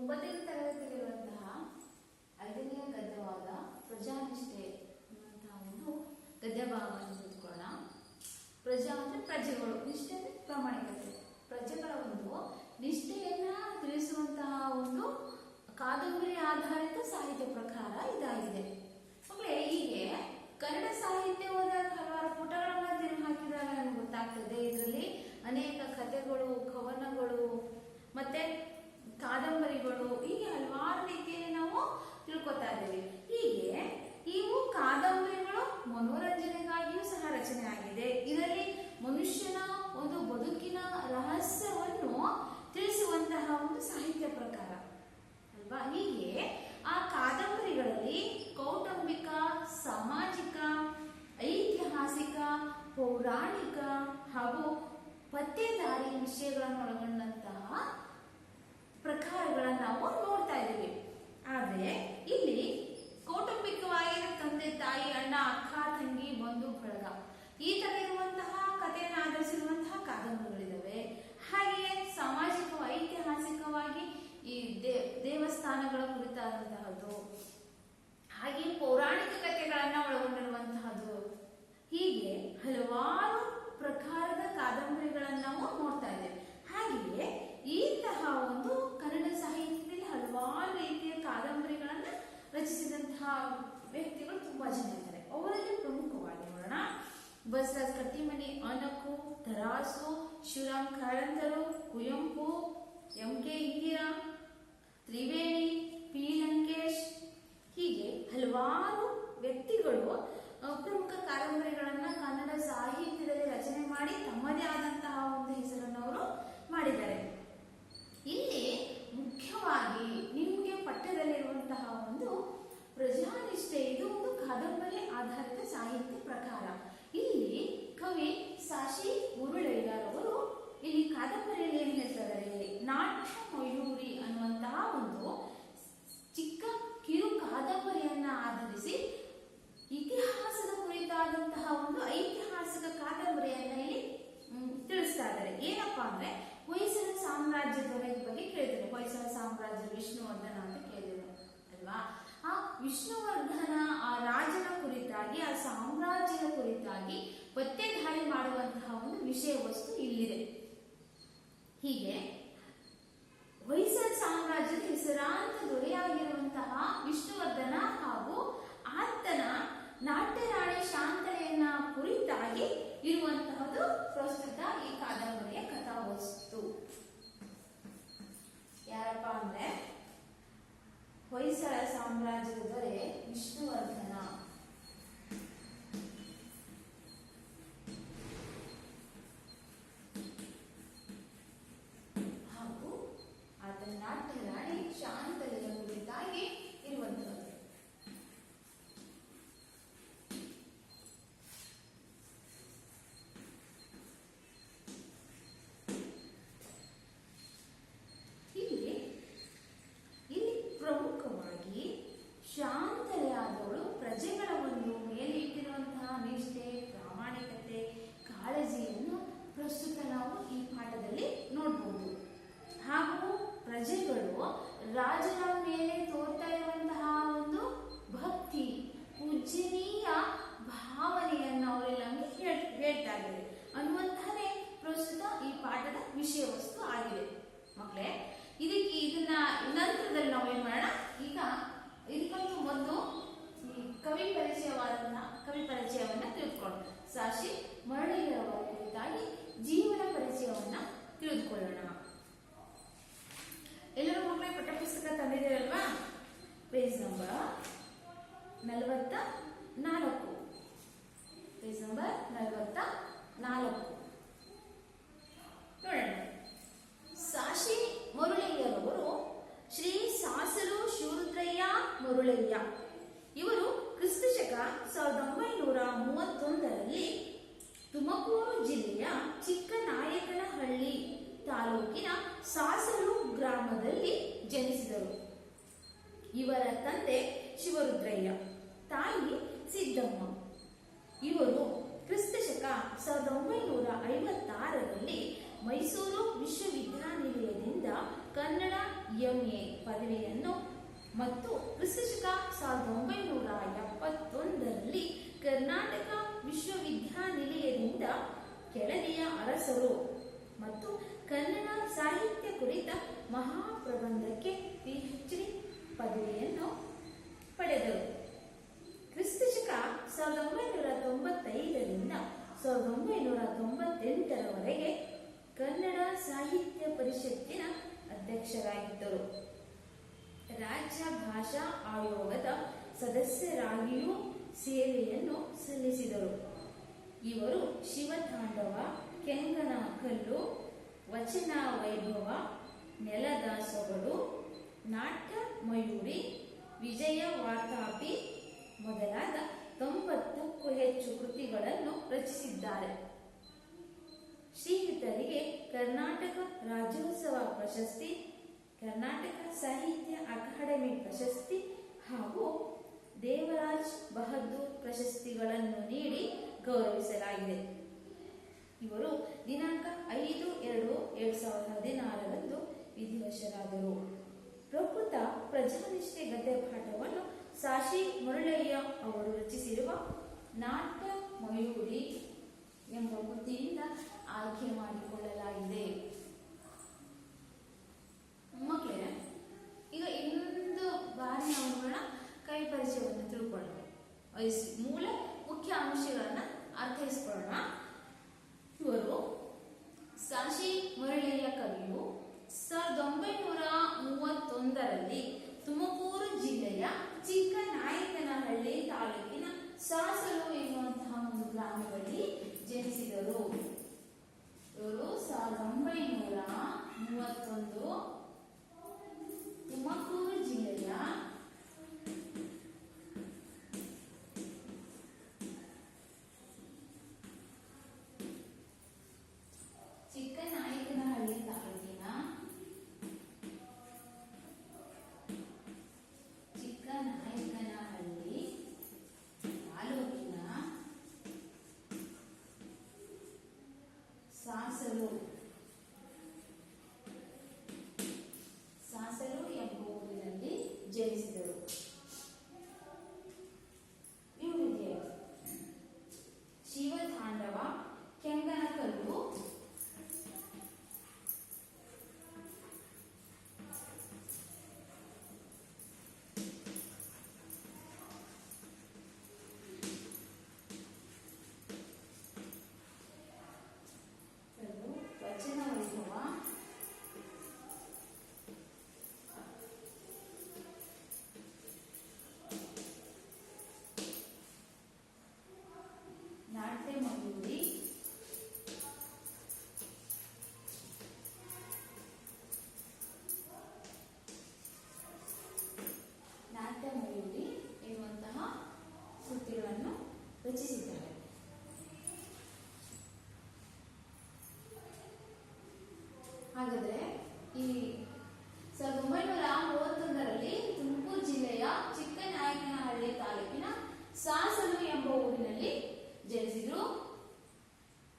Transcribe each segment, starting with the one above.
9ನೇ ತರಗತಿಯಲ್ಲಿರುವಂತಹ 5ನೇ ಗದ್ಯವಾದ ಪ್ರಜಾನಿಷ್ಠೆ ಎನ್ನುವಂತಹ ಒಂದು ಗದ್ಯ ಭಾಗವನ್ನು ತೆಗೆದುಕೊಳ್ಳೋಣ. ಪ್ರಜಾ ಅಂದ್ರೆ ಪ್ರಜೆಗಳು, ನಿಷ್ಠೆ ಅಂದ್ರೆ ಪ್ರಾಮಾಣಿಕತೆ. ಪ್ರಜೆಗಳ ಒಂದು ನಿಷ್ಠೆಯನ್ನ ತಿಳಿಸುವಂತಹ ಒಂದು ಕಾದಂಬರಿ ಆಧಾರಿತ ಸಾಹಿತ್ಯ ಪ್ರಕಾರ ಇದಾಗಿದೆ. ಮಕ್ಕಳೇ, ಹೀಗೆ ಕನ್ನಡ ಸಾಹಿತ್ಯ ಓದಾಗ ಹಲವಾರು ಪುಟಗಳನ್ನ ತಿರುಗಿ ಹಾಕಿದಾಗ ನಮ್ಗೆ ಗೊತ್ತಾಗ್ತದೆ. ಇದರಲ್ಲಿ ಅನೇಕ ಕಥೆಗಳು, ಕವನಗಳು ಮತ್ತೆ ಕಾದಂಬರಿಗಳು ಹೀಗೆ ಹಲವಾರು ರೀತಿಯಲ್ಲಿ ನಾವು ತಿಳ್ಕೊತಾ ಇದ್ದೇವೆ. ಹೀಗೆ ಇವು ಕಾದಂಬರಿಗಳು ಮನೋರಂಜನೆಗಾಗಿಯೂ ಸಹ ರಚನೆ ಆಗಿದೆ. ಇದರಲ್ಲಿ ಮನುಷ್ಯನ ಒಂದು ಬದುಕಿನ ರಹಸ್ಯವನ್ನು ತಿಳಿಸುವಂತಹ ಒಂದು ಸಾಹಿತ್ಯ ಪ್ರಕಾರ ಅಲ್ವಾ. ಹೀಗೆ ಆ ಕಾದಂಬರಿಗಳಲ್ಲಿ ಕೌಟುಂಬಿಕ, ಸಾಮಾಜಿಕ, ಐತಿಹಾಸಿಕ, ಪೌರಾಣಿಕ ಹಾಗೂ ಪತ್ತೇದಾರಿ ವಿಷಯಗಳನ್ನು ಒಳಗೊಂಡಂತಹ ಪ್ರಕಾರಗಳನ್ನು ನಾವು ನೋಡ್ತಾ ಇದ್ದೀವಿ. ಆದ್ರೆ ಇಲ್ಲಿ ಕೌಟುಂಬಿಕವಾಗಿ ತಂದೆ, ತಾಯಿ, ಅಣ್ಣ, ಅಕ್ಕ, ತಂಗಿ, ಬಂಧು, ಬಳಗ ಈ ತರ ಇರುವಂತಹ ಕಥೆಯನ್ನು ಆಧರಿಸಿರುವಂತಹ ಕಾದಂಬರಿಗಳಿದ್ದಾವೆ. ಹಾಗೆಯೇ ಸಾಮಾಜಿಕ, ಐತಿಹಾಸಿಕವಾಗಿ ಈ ದೇವಸ್ಥಾನಗಳ ಕುರಿತಾದಂತಹದ್ದು, ಹಾಗೆ ಪೌರಾಣಿಕ ಕಥೆಗಳನ್ನ ಒಳಗೊಂಡಿರುವಂತಹದ್ದು, ಹೀಗೆ ಹಲವಾರು ಪ್ರಕಾರದ ಕಾದಂಬರಿಗಳನ್ನ ನಾವು ನೋಡ್ತಾ ಇದ್ದೇವೆ. ಹಾಗೆಯೇ ಇಂತಹ ಒಂದು ಕನ್ನಡ ಸಾಹಿತ್ಯದಲ್ಲಿ ಹಲವಾರು ರೀತಿಯ ಕಾದಂಬರಿಗಳನ್ನ ರಚಿಸಿದಂತಹ ವ್ಯಕ್ತಿಗಳು ತುಂಬಾ ಜನ ಇದ್ದಾರೆ. ಅವರಲ್ಲಿ ಪ್ರಮುಖವಾಗಿ ನೋಡೋಣ, ಬಸವರಾಜ ಕಟ್ಟಿಮನಿ, ಅನಕು, ತರಾಸು, ಶಿವರಾಮ್ ಕಾರಂತರು, ಕುವೆಂಪು, ಎಂ.ಕೆ. ಇಂದಿರಾ, ತ್ರಿವೇಣಿ, ಪಿ. ಲಂಕೇಶ್, ಹೀಗೆ ಹಲವಾರು ವ್ಯಕ್ತಿಗಳು ಪ್ರಮುಖ ಕಾದಂಬರಿಗಳನ್ನ ಕನ್ನಡ ಸಾಹಿತ್ಯದಲ್ಲಿ ರಚನೆ ಮಾಡಿ ತಮ್ಮದೇ ಆದಂತಹ ಒಂದು ಹೆಸರನ್ನು ಅವರು ಮಾಡಿದ್ದಾರೆ. ಇಲ್ಲಿ ಮುಖ್ಯವಾಗಿ ನಿಮಗೆ ಪಠ್ಯದಲ್ಲಿರುವಂತಹ ಒಂದು ಪ್ರಜಾನಿಷ್ಠೆ, ಇದು ಒಂದು ಕಾದಂಬರಿ ಆಧಾರಿತ ಸಾಹಿತ್ಯ ಪ್ರಕಾರ. ಇಲ್ಲಿ ಕವಿ ಸಾಶಿ ಉರುಳಯ್ಯರವರು ಇಲ್ಲಿ ಕಾದಂಬರಿಯಲ್ಲಿ ಏನ್ ಹೇಳ್ತಾರೆ, ನಾಟ್ಯ ಮಯೂರಿ ಅನ್ನುವಂತಹ ಒಂದು ಚಿಕ್ಕ ಕಿರು ಕಾದಂಬರಿಯನ್ನ ಆಧರಿಸಿ ಇತಿಹಾಸದ ಕುರಿತಾದಂತಹ ಒಂದು ಐತಿಹಾಸಿಕ ಕಾದಂಬರಿಯನ್ನ ಇಲ್ಲಿ ತಿಳಿಸ್ತಾ ಇದ್ದಾರೆ. ಏನಪ್ಪಾ ಅಂದ್ರೆ ಹೊಯ್ಸಳ ಸಾಮ್ರಾಜ್ಯದ ಬಗ್ಗೆ ಕೇಳಿದ್ದಾರೆ. ಹೊಯ್ಸಳ ಸಾಮ್ರಾಜ್ಯ ವಿಷ್ಣುವರ್ಧನ ಅಂತ ಕೇಳಿದ್ರು ಅಲ್ವಾ. ಆ ವಿಷ್ಣುವರ್ಧನ ಆ ರಾಜನ ಕುರಿತಾಗಿ, ಆ ಸಾಮ್ರಾಜ್ಯದ ಕುರಿತಾಗಿ ಪತ್ತೇದಾರಿ ಮಾಡುವಂತಹ ಒಂದು ವಿಷಯ ವಸ್ತು ಇಲ್ಲಿದೆ. ಹೀಗೆ ಹೊಯ್ಸಳ ಸಾಮ್ರಾಜ್ಯದ ಹೆಸರಾಂತ ದೊರೆಯಾಗಿರುವಂತಹ ವಿಷ್ಣುವರ್ಧನ ಹಾಗೂ ಆತನ ನಾಟ್ಯರಾಣಿ ಶಾಂತಲೆಯನ್ನ ಕುರಿತಾಗಿ ಇರುವಂತಹದ್ದು ಪ್ರಸ್ತುತ ಈ ಕಾದಂಬರಿಯ ಕಥಾವಸ್ತು. ಯಾರಪ್ಪ ಅಂದ್ರೆ ಹೊಯ್ಸಳ ಸಾಮ್ರಾಜ್ಯದ ದೊರೆ ವಿಷ್ಣುವರ್ಧನ ಹಾಗೂ ಆತನ ನಾಟ್ಯರಾಣಿ ಶಾಂತಲೆಯ ಕುರಿತಾಗಿ ಇರುವಂತಹದ್ದು. ಪ್ರಮುಖವಾಗಿ ಶಾಂತಲೆಯಾದವಳು ಪ್ರಜೆಗಳ ಒಂದು ಮೇಲೆ ಇಟ್ಟಿರುವಂತಹ ನಿಷ್ಠೆ, ಪ್ರಾಮಾಣಿಕತೆ, ಕಾಳಜಿಯನ್ನು ಪ್ರಸ್ತುತ ನಾವು ಈ ಪಾಠದಲ್ಲಿ ನೋಡಬಹುದು. ಹಾಗೂ ಪ್ರಜೆಗಳು ರಾಜನ ಮೇಲೆ ತೋರ್ತಾ ಇರುವಂತಹ ಒಂದು ಭಕ್ತಿ, ಪೂಜನೀಯ ಭಾವನೆಯನ್ನು ಅವರೆಲ್ಲ ಹೇಳ್ತಾ ಇದ್ದಾರೆ ಅನ್ನುವಂತಹದೇ ಪ್ರಸ್ತುತ ಈ ಪಾಠದ ವಿಷಯ ವಸ್ತು ಆಗಿದೆ. ಮಕ್ಕಳೇ, ಇದನ್ನ ನಂತರದಲ್ಲಿ ನಾವು ಏನ್ ಮಾಡೋಣ, ಈಗ ಇದಕ್ಕೊಂದು ಮೊದಲು ಈ ಕವಿ ಪರಿಚಯವನ್ನ ತಿಳ್ಕೊಳ್ಳೋಣ. ಸಾಶಿ ಮರಳಿಯವರ ಕುರಿತಾಗಿ ಜೀವನ ಪರಿಚಯವನ್ನ ತಿಳಿದುಕೊಳ್ಳೋಣ. ಎಲ್ಲರೂ ಮಕ್ಕಳೇ ಪಠ್ಯಪುಸ್ತಕ ತಂದಿದ್ದೀರಲ್ವಾ? Page number 44. ಪೇಜ್ ನಂಬರ್ 44 ನೋಡೋಣ. ಸಾಶಿ ಮರುಳಯ್ಯರವರು ಶ್ರೀ ಸಾಸಲು ಶಿವರುದ್ರಯ್ಯ ಮರುಳಯ್ಯ ಇವರು ಕ್ರಿಸ್ತಶಕ 1931ರಲ್ಲಿ ತುಮಕೂರು ಜಿಲ್ಲೆಯ ಚಿಕ್ಕನಾಯಕನಹಳ್ಳಿ ತಾಲೂಕಿನ ಸಾಸಲು ಗ್ರಾಮದಲ್ಲಿ ಜನಿಸಿದರು. ಇವರ ತಂದೆ ಶಿವರುದ್ರಯ್ಯ, ತಾಯಿ ಸಿದ್ದಮ್ಮ. ಇವರು ಕ್ರಿಸ್ತಶಕ 1956ರಲ್ಲಿ ಮೈಸೂರು ವಿಶ್ವವಿದ್ಯಾನಿಲಯದಿಂದ ಕನ್ನಡ MA ಪದವಿಯನ್ನು ಮತ್ತು ಕ್ರಿಸ್ತಶಕ 1971ರಲ್ಲಿ ಕರ್ನಾಟಕ ವಿಶ್ವವಿದ್ಯಾನಿಲಯದಿಂದ ಕೆಳದಿಯ ಅರಸರು ಮತ್ತು ಕನ್ನಡ ಸಾಹಿತ್ಯ ಕುರಿತ ಮಹಾಪ್ರಬಂಧಕ್ಕೆ PhD ಪದವಿಯನ್ನು ಪಡೆದರು. ಕ್ರಿಸ್ತಶಕ 1995ರಿಂದ 1998ರವರೆಗೆ ಕನ್ನಡ ಸಾಹಿತ್ಯ ಪರಿಷತ್ತಿನ ಅಧ್ಯಕ್ಷರಾಗಿದ್ದರು. ರಾಜ್ಯ ಭಾಷಾ ಆಯೋಗದ ಸದಸ್ಯರಾಗಿಯೂ ಸೇವೆಯನ್ನು ಸಲ್ಲಿಸಿದರು. ಇವರು ಶಿವತಾಂಡವ, ಕೆಂಗನಕಲ್ಲು, ವಚನ ವೈಭವ, ನೆಲದ ಸೊಗಡು, ನಾಟ್ಯ ಮಯೂರಿ, ವಿಜಯ ವಾತಾಪಿ ಮೊದಲಾದ 90ಕ್ಕೂ ಹೆಚ್ಚು ಕೃತಿಗಳನ್ನು ರಚಿಸಿದ್ದಾರೆ. ಶ್ರೀಯುತರಿಗೆ ಕರ್ನಾಟಕ ರಾಜ್ಯೋತ್ಸವ ಪ್ರಶಸ್ತಿ, ಕರ್ನಾಟಕ ಸಾಹಿತ್ಯ ಅಕಾಡೆಮಿ ಪ್ರಶಸ್ತಿ ಹಾಗೂ ದೇವರಾಜ್ ಬಹದ್ದೂರ್ ಪ್ರಶಸ್ತಿಗಳನ್ನು ನೀಡಿ ಗೌರವಿಸಲಾಗಿದೆ. ಇವರು ದಿನಾಂಕ 5/2/2016ರಂದು ವಿಧಿವಶರಾದರು. ಪ್ರಕೃತ ಪ್ರಜಾನಿಷ್ಠೆ ಗದ್ಯ ಪಾಠವನ್ನು ಸಾಶಿ ಮುರಳಯ್ಯ ಅವರು ರಚಿಸಿರುವ ನಾಟ್ಯ ಮಯೂರಿ ಎಂಬ ಕೃತಿಯಿಂದ ಆಯ್ಕೆ ಮಾಡಿಕೊಳ್ಳಲಾಗಿದೆ. ಮಕ್ಕಳೇ, ಈಗ ಇನ್ನೊಂದು ಬಾರಿ ನಾವು ಕೈ ಪರಿಚಯವನ್ನು ತಿಳ್ಕೊಳ್ಳೋಣ. ಮೂಲ ಮುಖ್ಯ ಅಂಶಗಳನ್ನು ಅರ್ಥೈಸಿಕೊಳ್ಳೋಣ. ಇವರು ಸಾಶಿ ಮುರಳಯ್ಯ ಕವಿಯು 1931ರಲ್ಲಿ ತುಮಕೂರು ಜಿಲ್ಲೆಯ ಚಿಕ್ಕನಾಯಕನಹಳ್ಳಿ ತಾಲೂಕಿನ ಸಾಸಲು ಎನ್ನುವಂತಹ ಒಂದು ಗ್ರಾಮದಲ್ಲಿ ಜನಿಸಿದರು. ಇವರು 1931 ತುಮಕೂರು ಜಿಲ್ಲೆಯ ಚಿಕ್ಕನಾಯಕನಹಳ್ಳಿ ತಾಲೂಕಿನ ಸಾಸಲು ಎಂಬ ಊರಿನಲ್ಲಿ ಜನಿಸಿದರು. ಇವರಿಗೆ ಶಿವತಾಂಡವ, ಕೆಂಗನಕಲ್ಲು, ವಚನ ವೈಭವ, ನಾಟ್ಯ ಮಯೂರಿ, ಎನ್ನುವಂತಹ ಕೃತಿಗಳನ್ನು ರಚಿಸಿದ್ದಾರೆ. ಹಾಗಾದ್ರೆ ಈ 1931ರಲ್ಲಿ ತುಮಕೂರು ಜಿಲ್ಲೆಯ ಚಿಕ್ಕನಾಯಕನಹಳ್ಳಿ ತಾಲೂಕಿನ ಸಾಸಲು ಎಂಬ ಊರಿನಲ್ಲಿ ಜನಿಸಿದ್ರು.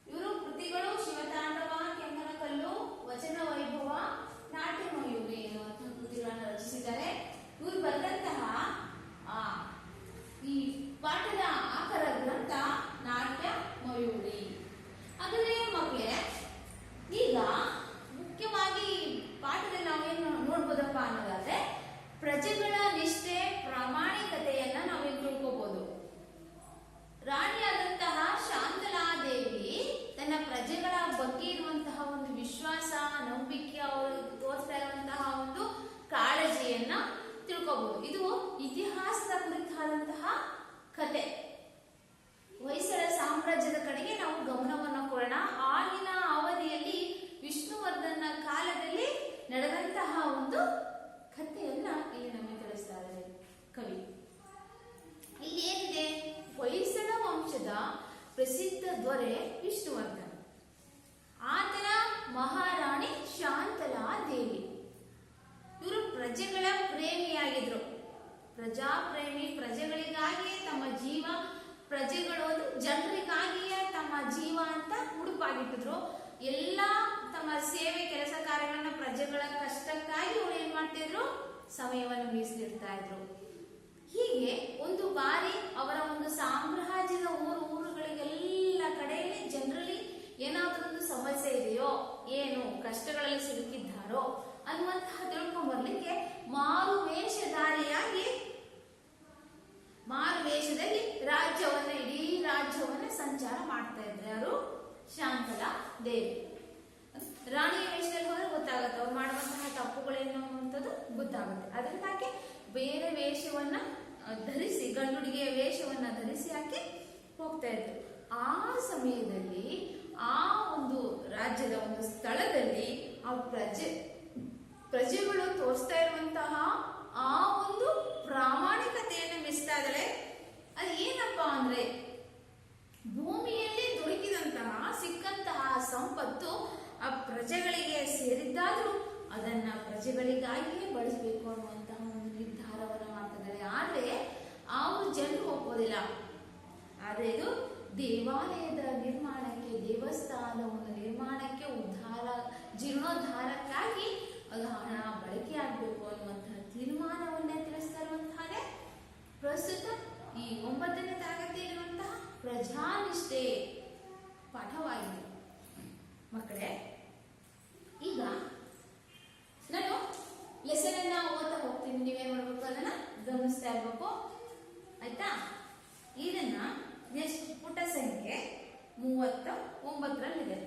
ಇವರು ಕೃತಿಗಳು ಶಿವತಾಂಡವ, ಕೆಂಗನಕಲ್ಲು, ವಚನ ವೈಭವ, ನಾಟ್ಯ ಮಯೂರಿ ಎನ್ನುವಂತಹ ಕೃತಿಗಳನ್ನು ರಚಿಸಿದ್ದಾರೆ. ಇವರು ಬರೆದಂತಹ ಈ ಪಾಠದ ಆಕರ ಗ್ರಂಥ ನಾಟ್ಯ ಮಯೂರಿ. ಹಾಗಾದ್ರೆ ಮಕ್ಕಳೇ, ಈಗ ಮುಖ್ಯವಾಗಿ ಪಾಠದಲ್ಲಿ ನಾವೇನು ನೋಡ್ಬೋದಪ್ಪ ಅನ್ನೋದಾದ್ರೆ ಪ್ರಜೆಗಳ ನಿಷ್ಠೆ, ಪ್ರಾಮಾಣಿಕತೆಯನ್ನ ನಾವೇನು ತಿಳ್ಕೋಬಹುದು. ರಾಣಿಯಾದಂತಹ ಶಾಂತಲಾದೇವಿ ತನ್ನ ಪ್ರಜೆಗಳ ಬಗ್ಗೆ ಇರುವಂತಹ ಒಂದು ವಿಶ್ವಾಸ, ನಂಬಿಕೆ, ಅವರು ತೋರಿಸ್ತಾ ಇರುವಂತಹ ಒಂದು ಕಾಳಜಿಯನ್ನ ತಿಳ್ಕೋಬಹುದು. ಇದು ಇತಿಹಾಸದ ಕುರಿತಾದಂತಹ ಕತೆ. ಹೊಯ್ಸಳ ಸಾಮ್ರಾಜ್ಯದ ಕಡೆಗೆ ನಾವು ಗಮನವನ್ನು ಕೊಡೋಣ. ಆಗಿನ ಅವಧಿಯಲ್ಲಿ ವಿಷ್ಣುವರ್ಧನ ಕಾಲದಲ್ಲಿ ನಡೆದಂತಹ ಒಂದು ಕಥೆಯನ್ನ ಇಲ್ಲಿ ನಮಗೆ ತಿಳಿಸ್ತಾ ಇದ್ದಾರೆ ಕವಿ. ಇಲ್ಲಿ ಏನಿದೆ? ಹೊಯ್ಸಳ ವಂಶದ ಪ್ರಸಿದ್ಧ ದೊರೆ ವಿಷ್ಣುವರ್ಧನ, ಆತನ ಮಹಾರಾಣಿ ಶಾಂತಲಾದೇವಿ. ಇವರು ಪ್ರಜೆಗಳ ಪ್ರೇಮಿಯಾಗಿದ್ರು. ಪ್ರಜಾಪ್ರೇಮಿ, ಪ್ರಜೆಗಳಿಗಾಗಿಯೇ ತಮ್ಮ ಜೀವ, ಪ್ರಜೆಗಳು ಜನರಿಗಾಗಿಯೇ ತಮ್ಮ ಜೀವ ಅಂತ ಮುಡುಪಾಗಿಟ್ಟಿದ್ರು. ಎಲ್ಲ ತಮ್ಮ ಸೇವೆ ಕೆಲಸ ಕಾರ್ಯಗಳನ್ನ ಪ್ರಜೆಗಳ ಕಷ್ಟಕ್ಕಾಗಿ ಅವ್ರು ಏನ್ ಮಾಡ್ತಿದ್ರು, ಸಮಯವನ್ನು ಮೀಸಲಿಡ್ತಾ ಇದ್ರು. ಹೀಗೆ ಒಂದು ಬಾರಿ ಅವರ ಒಂದು ಸಾಮ್ರಾಜ್ಯದ ಊರುಗಳಿಗೆಲ್ಲ ಕಡೆಯಲ್ಲಿ ಜನರಲ್ಲಿ ಏನಾದ್ರೂ ಒಂದು ಸಮಸ್ಯೆ ಇದೆಯೋ, ಏನು ಕಷ್ಟಗಳಲ್ಲಿ ಸಿಲುಕಿದ್ದಾರೋ ಅನ್ನುವಂತಹ ತಿಳ್ಕೊಂಡ್ಬರ್ಲಿಕ್ಕೆ ಮಾರುವೇಷದಲ್ಲಿ ಇಡೀ ರಾಜ್ಯವನ್ನ ಸಂಚಾರ ಮಾಡ್ತಾ ಇದ್ರು. ಯಾರು? ಶಾಂತಲಾ ದೇವಿ. ರಾಣಿಯ ವೇಷದಲ್ಲಿ ಹೋದ್ರೆ ಗೊತ್ತಾಗುತ್ತೆ, ಅವ್ರು ಮಾಡುವಂತಹ ತಪ್ಪುಗಳೇನು ಅನ್ನುವಂಥದ್ದು ಗೊತ್ತಾಗುತ್ತೆ. ಅದರಿಂದಾಗಿ ಬೇರೆ ವೇಷವನ್ನ ಧರಿಸಿ, ಗಂಡುಡಿಗೆಯ ವೇಷವನ್ನ ಧರಿಸಿ ಆಕೆ ಹೋಗ್ತಾ ಇದ್ರು. ಆ ಸಮಯದಲ್ಲಿ ಆ ಒಂದು ರಾಜ್ಯದ ಒಂದು ಸ್ಥಳದಲ್ಲಿ ಆ ಪ್ರಜೆಗಳು ತೋರಿಸ್ತಾ ಇರುವಂತಹ ಆ ಒಂದು ಪ್ರಾಮಾಣಿಕತೆಯನ್ನು ಮೆಚ್ತಾ ಇದ್ದಾಳೆ. ಅದು ಏನಪ್ಪಾ ಅಂದ್ರೆ, ಭೂಮಿಯಲ್ಲಿ ಸಿಕ್ಕಂತಹ ಸಂಪತ್ತು ಆ ಪ್ರಜೆಗಳಿಗೆ ಸೇರಿದ್ದಾದ್ರೂ ಅದನ್ನ ಪ್ರಜೆಗಳಿಗಾಗಿಯೇ ಬಳಸಬೇಕು ಅನ್ನುವಂತಹ ಒಂದು ನಿರ್ಧಾರವನ್ನು ಮಾಡ್ತಿದ್ದಾರೆ. ಆದ್ರೆ ಅವರು ಜನರು ಒಪ್ಪೋದಿಲ್ಲ. ಆದ್ರೆ ಇದು ದೇವಾಲಯದ ನಿರ್ಮಾಣಕ್ಕೆ, ದೇವಸ್ಥಾನದ ಒಂದು ನಿರ್ಮಾಣಕ್ಕೆ ಜೀರ್ಣೋದ್ಧಾರಕ್ಕಾಗಿ ಅದು ಹಣ ಬಳಕೆ ಆಗಬೇಕು ಅನ್ನುವಂತಹ ತೀರ್ಮಾನವನ್ನೇ ತಿಳಿಸ್ತಾ ಇರುವಂತಹ ಪ್ರಸ್ತುತ ಈ 9ನೇ ತರಗತಿಯಲ್ಲಿರುವಂತಹ ಪ್ರಜಾನಿಷ್ಠೆ ಪಾಠವಾಗಿದೆ. ಮಕ್ಕಳೇ, ಈಗ ನಾನು ಲೆಸನ್ ಅನ್ನ ಓದ್ತಾ ಹೋಗ್ತೀನಿ. ನೀವೇನ್ ಮಾಡ್ಬೇಕು, ಅದನ್ನ ಗಮನಿಸ್ತಾ ಇರ್ಬೇಕು. ಆಯ್ತಾ? ಇದನ್ನ ನೆಕ್ಸ್ಟ್ ಪುಟ ಸಂಖ್ಯೆ 39ರಲ್ಲಿದೆ.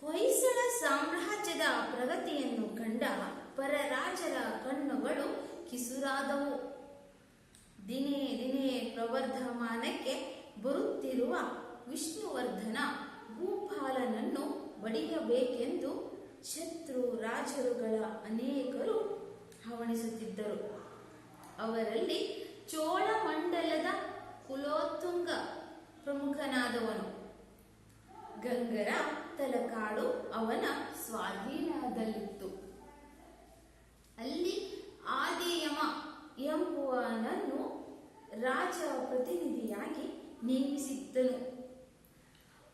ಹೊಯ್ಸಳ ಸಾಮ್ರಾಜ್ಯದ ಪ್ರಗತಿಯನ್ನು ಕಂಡ ಪರರಾಜರ ಕಣ್ಣುಗಳು ಕಿಸುರಾದವು. ದಿನೇ ದಿನೇ ಪ್ರವರ್ಧಮಾನಕ್ಕೆ ಬರುತ್ತಿರುವ ವಿಷ್ಣುವರ್ಧನ ಭೂಪಾಲನನ್ನು ಬಡಿಯಬೇಕೆಂದು ಶತ್ರು ರಾಜರುಗಳ ಅನೇಕರು ಹವಣಿಸುತ್ತಿದ್ದರು. ಅವರಲ್ಲಿ ಚೋಳಮಂಡಲದ ಕುಲೋತ್ತುಂಗ ಪ್ರಮುಖನಾದವನು. ಗಂಗರ ತಲಕಾಡು ಅವನ ಸ್ವಾಧೀನದಲ್ಲಿತ್ತು. ಅಲ್ಲಿ ಆದಿಯಮ ಎಂಬುವನನ್ನು ರಾಜ ಪ್ರತಿನಿಧಿಯಾಗಿ ನೇಮಿಸಿದ್ದನು.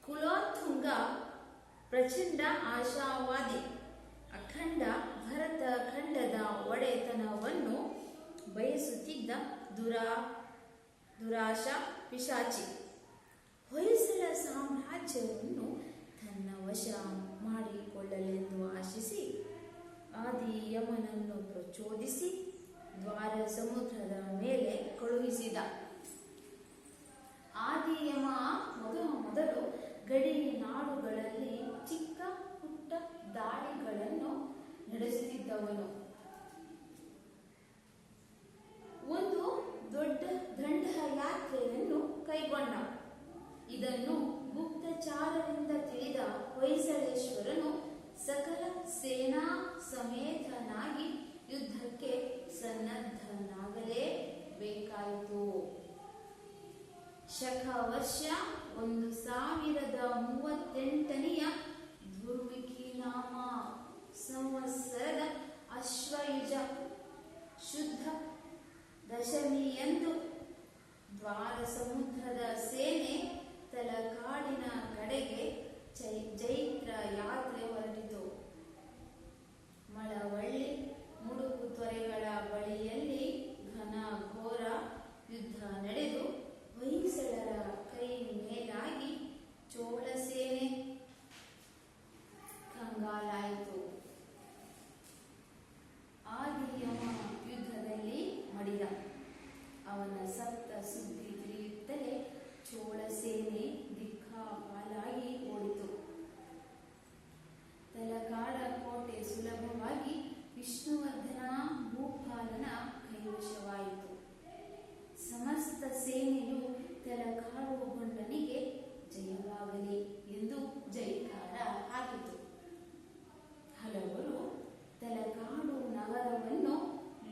ಕುಲೋತ್ತುಂಗ ಪ್ರಚಂಡ ಆಶಾವಾದಿ, ಅಖಂಡ ಭರತ ಖಂಡದ ಒಡೆತನವನ್ನು ಬಯಸುತ್ತಿದ್ದ ದುರಾಶ ಪಿಶಾಚಿ. ಹೊಯ್ಸಳ ಸಾಮ್ರಾಜ್ಯವನ್ನು ತನ್ನ ವಶ ಮಾಡಿಕೊಳ್ಳಲೆಂದು ಆಶಿಸಿ ಆದಿಯಮನನ್ನು ಪ್ರಚೋದಿಸಿ ದ್ವಾರ ಸಮುದ್ರದ ಮೇಲೆ ಕಳುಹಿಸಿದ. ಆದಿಯಮ ಮೊದಲು ಗಡಿ ನಾಡುಗಳಲ್ಲಿ ಚಿಕ್ಕ ಪುಟ್ಟ ದಾಳಿಗಳನ್ನು ನಡೆಸುತ್ತಿದ್ದವನು. ಒಂದು ದೊಡ್ಡ ದಂಡಯಾತ್ರೆಯನ್ನು ಕೈಗೊಂಡ. ಇದನ್ನು ಗುಪ್ತಚಾರರಿಂದ ತಿಳಿದ ಹೊಯ್ಸಳೇಶ್ವರನು ಸಕಲ ಸೇನಾ ಸಮೇತನಾಗಿ ಯುದ್ಧಕ್ಕೆ ಸನ್ನದ್ಧನಾಗಲೇಬೇಕಾಯಿತು. ಶಕ ವರ್ಷ 1038ನೆಯ ದುರ್ವಿಕಿನಾಮ ಸಂವತ್ಸರದ ಅಶ್ವಯುಜ ಶುದ್ಧ ದಶಮಿಯಂದು ದ್ವಾರ ಸಮುದ್ರದ ಸೇನೆ ತಲಕಾಡಿನ ಕಡೆಗೆ ಜೈತ್ರ ಯಾತ್ರೆ ಹೊರಟಿತು. ಮಳವಳ್ಳಿ ಮುಡುಕು ತೊರೆಗಳ ಬಳಿಯಲ್ಲಿ ಘನ ಘೋರ ಯುದ್ಧ ನಡೆದು ಹೊಯ್ಸಳರ ಕೈ ಮೇಲಾಗಿ ಚೋಳ ಸೇನೆ ಕಂಗಾಲಾಯಿತು. ಆದಿಯಮ ಯುದ್ಧದಲ್ಲಿ ಮಡಿದ. ಅವನ ಸಪ್ತ ಸುದ್ದಿ ತಿಳಿಯುತ್ತಲೇ ಚೋಳ ಸೇನೆ ದಿಕ್ಕಾಪಾಲಾಗಿ ಓಡಿತು. ತಲಕಾಡ ಕೋಟೆ ಸುಲಭವಾಗಿ ವಿಷ್ಣುವರ್ಧನ ಭೂಪಾಲನ ಕೈವಶವಾಯಿತು. ಸಮಸ್ತ ಸೇನೆಯು ತಲಕಾಡು ಗೊಂಡನಿಗೆ ಜಯವಾಗಲಿ ಎಂದು ಜೈಕಾರ ಹಾಕಿತು. ಹಲವರು ತಲಕಾಡು ನಗರವನ್ನು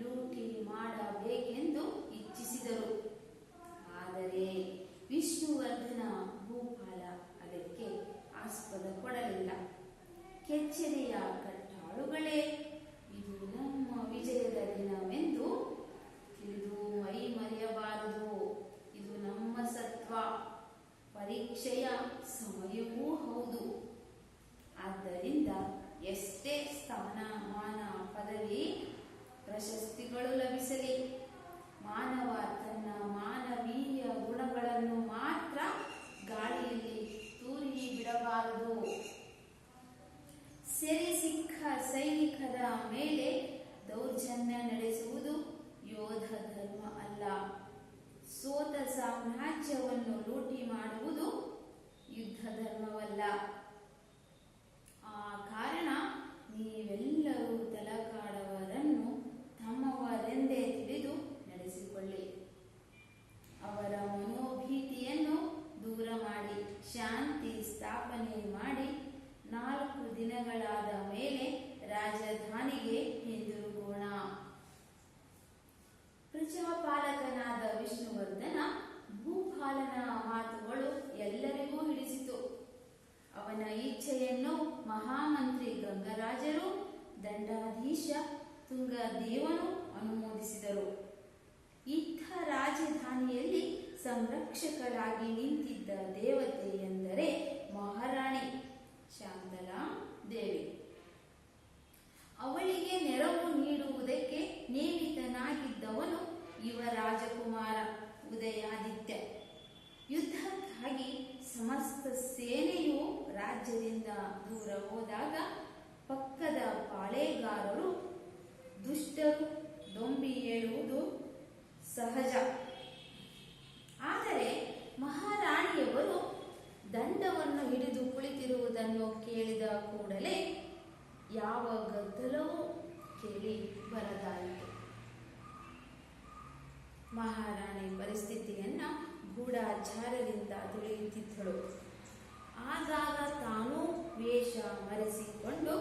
ಲೂಟಿ ಮಾಡಬೇಕೆಂದು ಇಚ್ಛಿಸಿದರು. ಆದರೆ ವಿಷ್ಣುವರ್ಧನ ಭೂಪಾಲ ಅದಕ್ಕೆ ಆಸ್ಪದ ಕೊಡಲಿಲ್ಲ. ಕೆಚ್ಚೆದೆಯ ಕಟ್ಟ ಧರ್ಮವಲ್ಲ. ಆ ಕಾರಣ ನೀವೆಲ್ಲರೂ ತಲಕಾಡವರನ್ನು ತಮ್ಮವರೆಂದೇ ತಿಳಿದು ನಡೆಸಿಕೊಳ್ಳಿ. ಅವರ ಮನೋಭೀತಿಯನ್ನು ದೂರ ಮಾಡಿ ಶಾಂತಿ ಸ್ಥಾಪನೆ ಮಾಡಿ 4 ದಿನಗಳಾದ ಮೇಲೆ ರಾಜಧಾನಿಗೆ ಹಿಂದಿರುಗೋಣ. ಪ್ರಜಾಪಾಲಕನಾದ ವಿಷ್ಣುವರ್ಧನ ಭೂಪಾಲನ ಮಾತುಗಳು ಎಲ್ಲರಿಗೂ ಹಿಡಿಸಿತು. ಅವನ ಇಚ್ಛೆಯನ್ನು ಮಹಾಮಂತ್ರಿ ಗಂಗರಾಜರು, ದಂಡಾಧೀಶ ತುಂಗದೇವನು ಅನುಮೋದಿಸಿದರು. ಇತ್ತ ರಾಜಧಾನಿಯಲ್ಲಿ ಸಂರಕ್ಷಕಳಾಗಿ ನಿಂತಿದ್ದ ದೇವತೆ ಎಂದರೆ ಮಹಾರಾಣಿ ಶಾಂತಲಾ ದೇವಿ. ಅವಳಿಗೆ ನೆರವು ನೀಡುವುದಕ್ಕೆ ನೇಮಿತನಾಗಿದ್ದವನು ಯುವ ರಾಜಕುಮಾರ ಉದಯಾದಿತ್ಯ. ಯುದ್ಧಕ್ಕಾಗಿ ಸಮಸ್ತ ಸೇನೆಯು ರಾಜ್ಯದಿಂದ ದೂರ ಹೋದಾಗ ಪಕ್ಕದ ಪಾಳೆಗಾರರು ದುಷ್ಟರು ದೊಂಬಿ ಏಳುವುದು ಸಹಜ. ಆದರೆ ಮಹಾರಾಣಿಯವರು ದಂಡವನ್ನು ಹಿಡಿದು ಕುಳಿತಿರುವುದನ್ನು ಕೇಳಿದ ಕೂಡಲೇ ಯಾವ ಗದ್ದಲವೂ ಕೇಳಿ ಬರದಾಯಿತು. ಮಹಾರಾಣಿ ಪರಿಸ್ಥಿತಿಯನ್ನ ಗೂಢಚಾರರಿಂದ ತಿಳಿಯುತ್ತಿದ್ದಳು. ಆಗಾಗ ತಾನೂ ವೇಷ ಮರೆಸಿಕೊಂಡು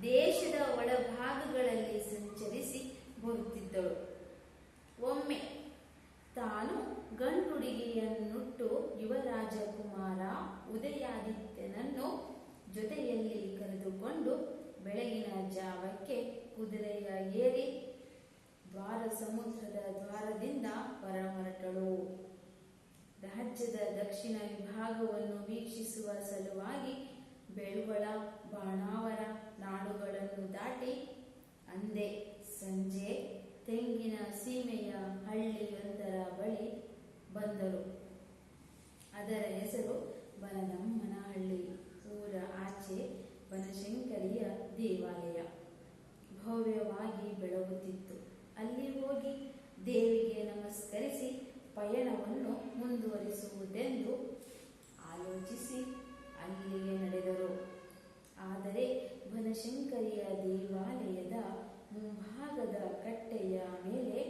ದೇಶದ ಒಳಭಾಗಗಳಲ್ಲಿ ಸಂಚರಿಸಿ ಬರುತ್ತಿದ್ದಳು. ಒಮ್ಮೆ ತಾನು ಗಂಡುಡುಗಿಯನ್ನುಟ್ಟು ಯುವರಾಜಕುಮಾರ ಉದಯಾದಿತ್ಯನನ್ನು ಜೊತೆಯಲ್ಲಿ ಕರೆದುಕೊಂಡು ಬೆಳಗಿನ ಜಾವಕ್ಕೆ ಕುದುರೆಯ ಏರಿ ಸಮುದ್ರದ ದ್ವಾರದಿಂದ ಹೊರಹೊರಟಳು. ರಾಜ್ಯದ ದಕ್ಷಿಣ ವಿಭಾಗವನ್ನು ವೀಕ್ಷಿಸುವ ಸಲುವಾಗಿ ಬೆಳುಗಳ ಬಾಣಾವರ ನಾಡುಗಳನ್ನು ದಾಟಿ ಅಂದೇ ಸಂಜೆ ತೆಂಗಿನ ಸೀಮೆಯ ಹಳ್ಳಿಯೊಂದರ ಬಳಿ ಬಂದರು. ಅದರ ಹೆಸರು ಬನದಮ್ಮನಹಳ್ಳಿ. ಊರ ಆಚೆ ಬನಶಂಕರಿಯ ದೇವಾಲಯ ಭವ್ಯವಾಗಿ ಬೆಳಗುತ್ತಿತ್ತು. ಅಲ್ಲಿ ಹೋಗಿ ದೇವಿಗೆ ನಮಸ್ಕರಿಸಿ ಪಯಣವನ್ನು ಮುಂದುವರಿಸುವುದೆಂದು ಆಲೋಚಿಸಿ ಅಲ್ಲಿಗೆ ನಡೆದರು. ಆದರೆ ಬನಶಂಕರಿಯ ದೇವಾಲಯದ ಮುಂಭಾಗದ ಕಟ್ಟೆಯ ಮೇಲೆ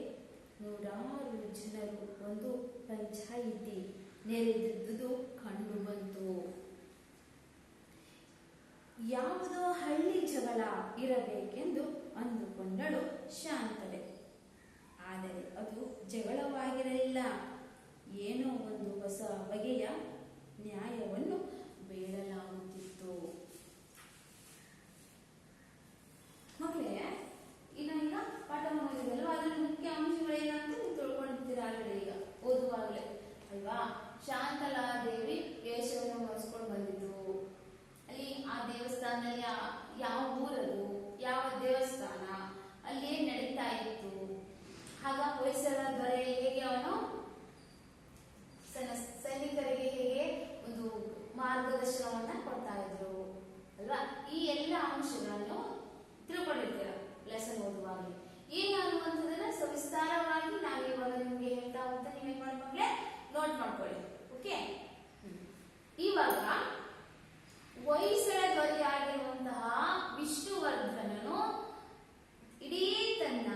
100 ಜನರು ಒಂದು ಪಂಚಾಯಿತಿ ನೆರೆದಿದ್ದುದು ಕಂಡುಬಂತು. ಯಾವುದೋ ಹಳ್ಳಿ ಜಗಳ ಇರಬೇಕೆಂದು ಅಂದುಕೊಂಡಳು ಶಾಂತಲೆ. ಆದರೆ ಅದು ಜಗಳವಾಗಿರಲಿಲ್ಲ. ಏನೋ ಒಂದು ಹೊಸ ಬಗೆಯ ನ್ಯಾಯವನ್ನು ಬೇಡಲಾಗುತ್ತಿತ್ತು. ಮಕ್ಕಳೇ, ಈಗ ಪಾಠ ಮಾಡಿದಲ್ಲ, ಅದರ ಮುಖ್ಯ ಅಂಶಗಳೇನಂತ ನೀವು ತಿಳ್ಕೊಂಡಿರ್ತೀರ ಆಲ್ರೆಡಿ. ಈಗ ಓದುವಾಗಲೇ ಅಲ್ವಾ? ಶಾಂತಲಾ ದೇವಿ ವೇಷವನ್ನು ಹೊರಿಸ್ಕೊಂಡು ಬಂದಿದ್ದು. ಅಲ್ಲಿ ಆ ದೇವಸ್ಥಾನದಲ್ಲಿ ಯಾವ ಊರದು, ಯಾವ ದೇವಸ್ಥಾನ, ಅಲ್ಲಿ ಏನ್ ನಡೀತಾ ಇತ್ತು, ಆಗ ಹೊಯ್ಸಳ ದೊರೆ ಹೇಗೆ ಅವನು ಸೈನಿಕರಿಗೆ ಹೇಗೆ ಒಂದು ಮಾರ್ಗದರ್ಶನವನ್ನ ಕೊಡ್ತಾ ಇದ್ರು ಅಲ್ವಾ? ಈ ಎಲ್ಲ ಅಂಶಗಳನ್ನು ತಿಳ್ಕೊಂಡಿರ್ತೀರ ಲೆಸನ್ ಓದುವಾಗಲೇ. ಏನಾಗುವಂಥದನ್ನ ಸವಿಸ್ತಾರವಾಗಿ ನಾವು ಇವಾಗ ನಿಮ್ಗೆ ಹೇಳ್ತಾ ಹೋಗ್ತಾ ನೀವೇನ್ ಮಾಡ್ಕೊಂಡ್ರೆ ನೋಟ್ ಮಾಡ್ಕೊಳ್ಳಿ. ಓಕೆ, ಇವಾಗ ಹೊಯ್ಸಳ ದೊರೆಯಾಗಿರುವಂತಹ ವಿಷ್ಣುವರ್ಧನನು ಇಡೀ ತನ್ನ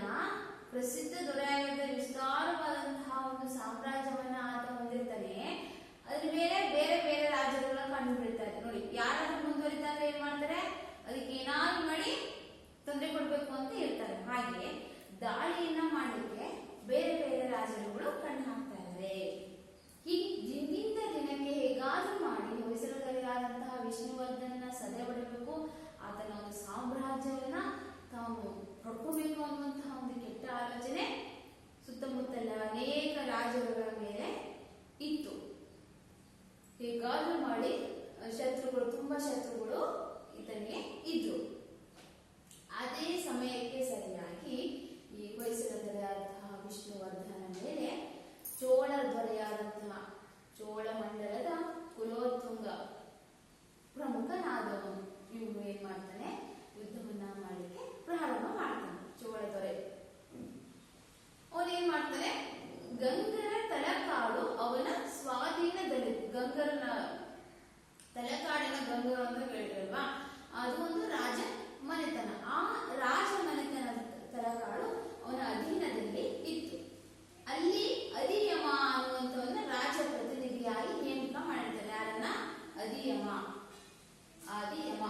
ಪ್ರಸಿದ್ಧ ದೊರೆಯಾಗಿದ್ದ ವಿಸ್ತಾರವಾದಂತಹ ಒಂದು ಸಾಮ್ರಾಜ್ಯವನ್ನ ಆತ ಹೊಂದಿರ್ತಾನೆ. ಅದ್ರ ಮೇಲೆ ಬೇರೆ ಬೇರೆ ರಾಜ್ಯಗಳನ್ನ ಕಂಡು ಬಿಡ್ತಾರೆ. ನೋಡಿ, ಯಾರಾದ್ರೂ ಮುಂದುವರಿತಾರೆ ಏನ್ ಮಾಡ್ತಾರೆ, ಅದಕ್ಕೆ ಏನಾದ್ರು ಮಾಡಿ ತೊಂದರೆ ಕೊಡ್ಬೇಕು ಅಂತ ಹೇಳ್ತಾರೆ. ಹಾಗೆ ದಾಳಿಯನ್ನ ಮಾಡಲಿಕ್ಕೆ ಬೇರೆ ಬೇರೆ ರಾಜ್ಯಗಳು ಕಣ್ಣು ಹಾಕ್ತಾ ಇದ್ದಾರೆ. ಹೀಗೆ ದಿನದಿಂದ ದಿನಕ್ಕೆ ಹೇಗಾದ್ರೂ ಮಾಡಿ ಹೊಯ್ಸಳ ದೊರೆಯಾದಂತಹ ವಿಷ್ಣುವರ್ಧನ ಸದೆ ಹೊಡಬೇಕು, ಆತನ ಒಂದು ಸಾಮ್ರಾಜ್ಯವನ್ನ ತಾವು ಪಡ್ಕೋಬೇಕು ಅನ್ನುವಂತಹ ಒಂದು ಕೆಟ್ಟ ಆಲೋಚನೆ ಸುತ್ತಮುತ್ತಲ ಅನೇಕ ರಾಜ್ಯಗಳ ಮೇಲೆ ಇತ್ತು. ಹೇಗಾದ್ರೂ ಮಾಡಿ ಶತ್ರುಗಳು, ತುಂಬಾ ಶತ್ರುಗಳು ಈತನಿಗೆ ಇದ್ರು. ಅದೇ ಸಮಯಕ್ಕೆ ಸರಿಯಾಗಿ ಈ ಹೊಯ್ಸಳ ದೊರೆಯಾದಂತಹ ವಿಷ್ಣುವರ್ಧನ ಮೇಲೆ ಚೋಳ ದೊರೆಯಾದಂತಹ ಚೋಳ ಮಂಡಲದ ಕುಲೋತ್ತುಂಗ ಪ್ರಮುಖನಾದವನು ಇವನು ಏನ್ ಮಾಡ್ತಾನೆ, ಯುದ್ಧವನ್ನ ಮಾಡಲಿಕ್ಕೆ ಪ್ರಾರಂಭ ಮಾಡ್ತಾನೆ. ಚೋಳ ದೊರೆ ಅವನೇನ್ ಮಾಡ್ತಾನೆ, ಗಂಗರ ತಲಕಾಡು ಅವನ ಸ್ವಾಧೀನದಲ್ಲಿ, ಗಂಗರನ ಅಲ್ವಾ, ಅದು ಒಂದು ರಾಜ ಮನೆತನ. ಆ ರಾಜ ಮನೆತನದ ತಲಕಾಡು ಅವನ ಅಧೀನದಲ್ಲಿ ಇತ್ತು. ಅಲ್ಲಿ ಅಧಿಯಮ ಅನ್ನುವಂಥವನ್ನ ರಾಜ ಪ್ರತಿನಿಧಿಯಾಗಿ ನೇಮಕ ಮಾಡಿರ್ತಾರೆ. ಯಾರನ್ನ? ಅಧಿಯಮ. ಆದಿಯಮ.